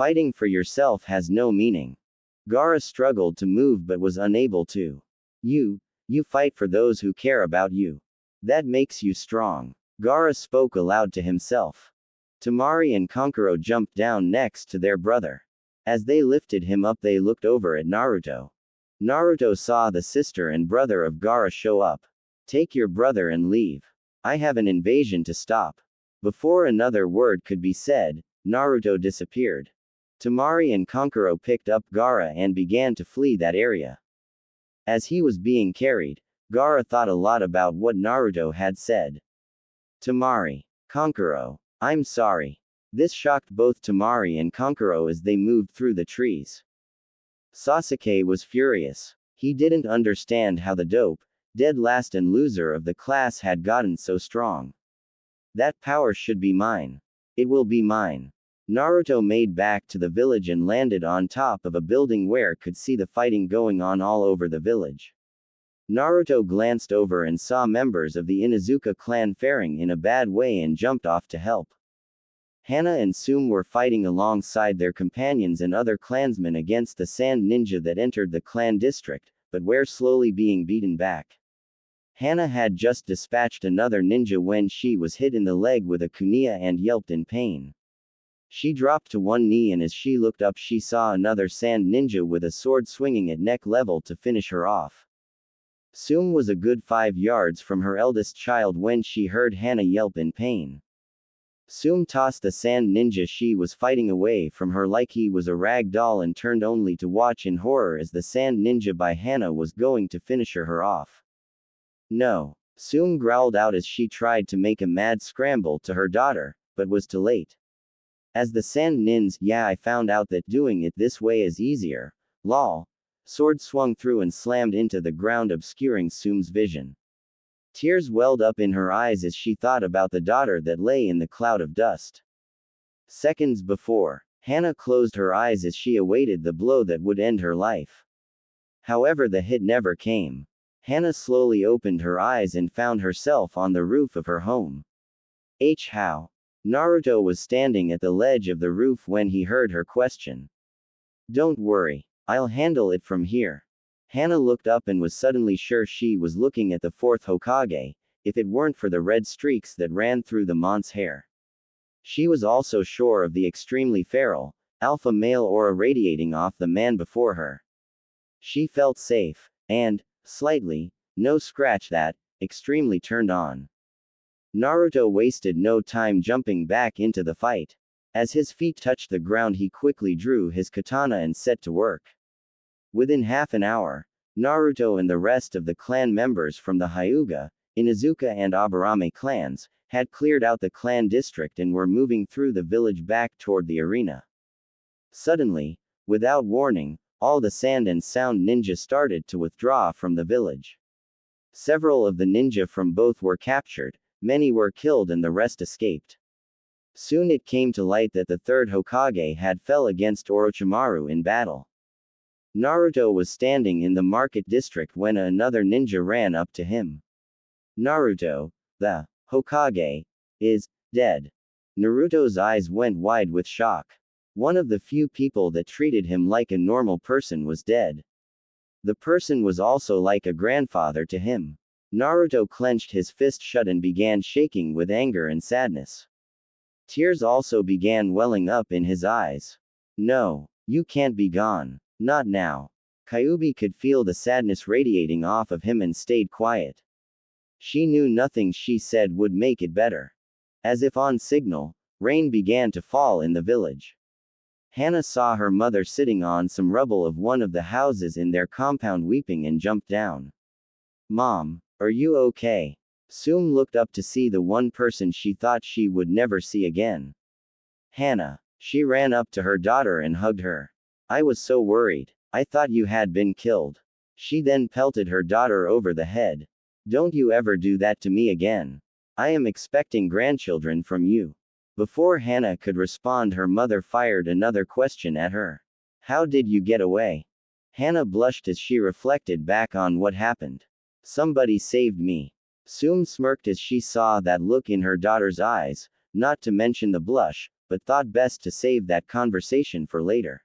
Fighting for yourself has no meaning. Gaara struggled to move but was unable to. You fight for those who care about you. That makes you strong. Gaara spoke aloud to himself. Temari and Kankuro jumped down next to their brother. As they lifted him up, they looked over at Naruto. Naruto saw the sister and brother of Gaara show up. Take your brother and leave. I have an invasion to stop. Before another word could be said, Naruto disappeared. Temari and Kankuro picked up Gaara and began to flee that area. As he was being carried, Gaara thought a lot about what Naruto had said. Temari. Kankuro. I'm sorry. This shocked both Temari and Kankuro as they moved through the trees. Sasuke was furious. He didn't understand how the dope, dead last and loser of the class had gotten so strong. That power should be mine. It will be mine. Naruto made back to the village and landed on top of a building where could see the fighting going on all over the village. Naruto glanced over and saw members of the Inuzuka clan faring in a bad way and jumped off to help. Hana and Sum were fighting alongside their companions and other clansmen against the sand ninja that entered the clan district, but were slowly being beaten back. Hana had just dispatched another ninja when she was hit in the leg with a kunai and yelped in pain. She dropped to one knee, and as she looked up she saw another sand ninja with a sword swinging at neck level to finish her off. Sum was a good 5 yards from her eldest child when she heard Hana yelp in pain. Sum tossed the sand ninja she was fighting away from her like he was a rag doll and turned only to watch in horror as the sand ninja by Hana was going to finish her off. No. Sum growled out as she tried to make a mad scramble to her daughter, but was too late. As the sand ninja, yeah, I found out that doing it this way is easier. Lol. Sword swung through and slammed into the ground, obscuring Sum's vision. Tears welled up in her eyes as she thought about the daughter that lay in the cloud of dust. Seconds before, Hana closed her eyes as she awaited the blow that would end her life. However, the hit never came. Hana slowly opened her eyes and found herself on the roof of her home. How? Naruto was standing at the ledge of the roof when he heard her question. Don't worry. I'll handle it from here. Hana looked up and was suddenly sure she was looking at the fourth Hokage, if it weren't for the red streaks that ran through the mont's hair. She was also sure of the extremely feral, alpha male aura radiating off the man before her. She felt safe, and, slightly, no scratch that, extremely turned on. Naruto wasted no time jumping back into the fight. As his feet touched the ground, he quickly drew his katana and set to work. Within half an hour, Naruto and the rest of the clan members from the Hyuga, Inuzuka and Aburame clans, had cleared out the clan district and were moving through the village back toward the arena. Suddenly, without warning, all the sand and sound ninja started to withdraw from the village. Several of the ninja from both were captured, many were killed and the rest escaped. Soon it came to light that the third Hokage had fell against Orochimaru in battle. Naruto was standing in the market district when another ninja ran up to him. Naruto, the Hokage, is dead. Naruto's eyes went wide with shock. One of the few people that treated him like a normal person was dead. The person was also like a grandfather to him. Naruto clenched his fist shut and began shaking with anger and sadness. Tears also began welling up in his eyes. No, you can't be gone. Not now. Kyuubi could feel the sadness radiating off of him and stayed quiet. She knew nothing she said would make it better. As if on signal, rain began to fall in the village. Hana saw her mother sitting on some rubble of one of the houses in their compound weeping and jumped down. Mom, are you okay? Sum looked up to see the one person she thought she would never see again. Hana. She ran up to her daughter and hugged her. I was so worried. I thought you had been killed. She then pelted her daughter over the head. Don't you ever do that to me again. I am expecting grandchildren from you. Before Hana could respond, her mother fired another question at her. How did you get away? Hana blushed as she reflected back on what happened. Somebody saved me. Sum smirked as she saw that look in her daughter's eyes, not to mention the blush, but thought best to save that conversation for later.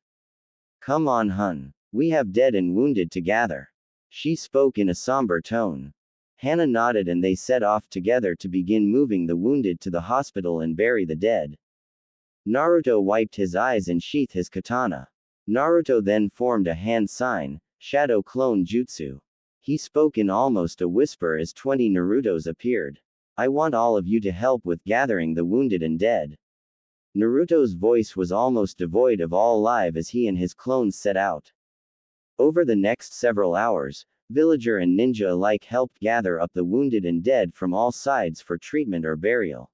Come on, hun. We have dead and wounded to gather. She spoke in a somber tone. Hannah nodded and they set off together to begin moving the wounded to the hospital and bury the dead. Naruto wiped his eyes and sheathed his katana. Naruto then formed a hand sign, shadow clone jutsu. He spoke in almost a whisper as 20 Narutos appeared. I want all of you to help with gathering the wounded and dead. Naruto's voice was almost devoid of all life as he and his clones set out. Over the next several hours, villager and ninja alike helped gather up the wounded and dead from all sides for treatment or burial.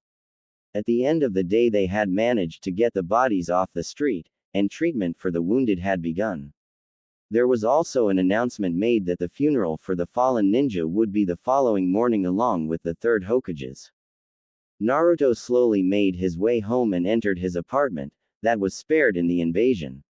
At the end of the day they had managed to get the bodies off the street, and treatment for the wounded had begun. There was also an announcement made that the funeral for the fallen ninja would be the following morning along with the third Hokages. Naruto slowly made his way home and entered his apartment, that was spared in the invasion.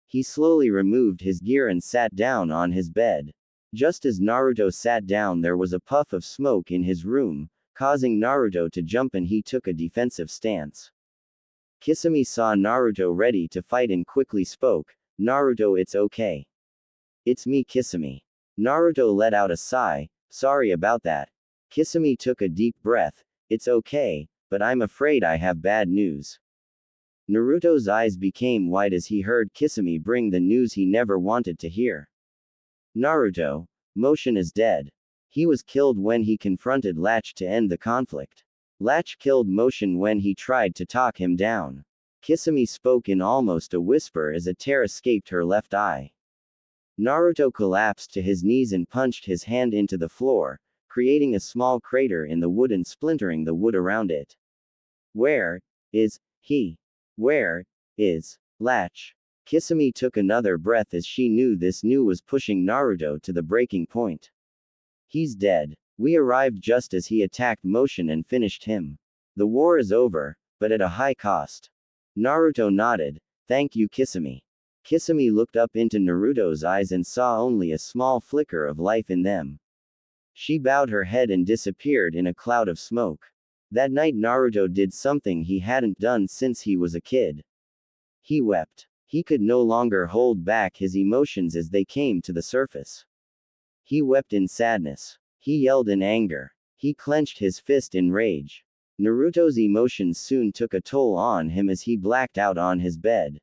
He slowly removed his gear and sat down on his bed. Just as Naruto sat down there was a puff of smoke in his room, causing Naruto to jump and he took a defensive stance. Kisame saw Naruto ready to fight and quickly spoke, Naruto, it's okay. It's me, Kisame. Naruto let out a sigh, sorry about that. Kisame took a deep breath, it's okay, but I'm afraid I have bad news. Naruto's eyes became wide as he heard Kisame bring the news he never wanted to hear. Naruto, Motion is dead. He was killed when he confronted Latch to end the conflict. Latch killed Motion when he tried to talk him down. Kisame spoke in almost a whisper as a tear escaped her left eye. Naruto collapsed to his knees and punched his hand into the floor, creating a small crater in the wood and splintering the wood around it. Where is he? Where is Latch? Kisame took another breath as she knew this news was pushing Naruto to the breaking point. He's dead. We arrived just as he attacked Motion and finished him. The war is over, but at a high cost. Naruto nodded. Thank you, Kisame. Kisame looked up into Naruto's eyes and saw only a small flicker of life in them. She bowed her head and disappeared in a cloud of smoke. That night Naruto did something he hadn't done since he was a kid. He wept. He could no longer hold back his emotions as they came to the surface. He wept in sadness. He yelled in anger. He clenched his fist in rage. Naruto's emotions soon took a toll on him as he blacked out on his bed.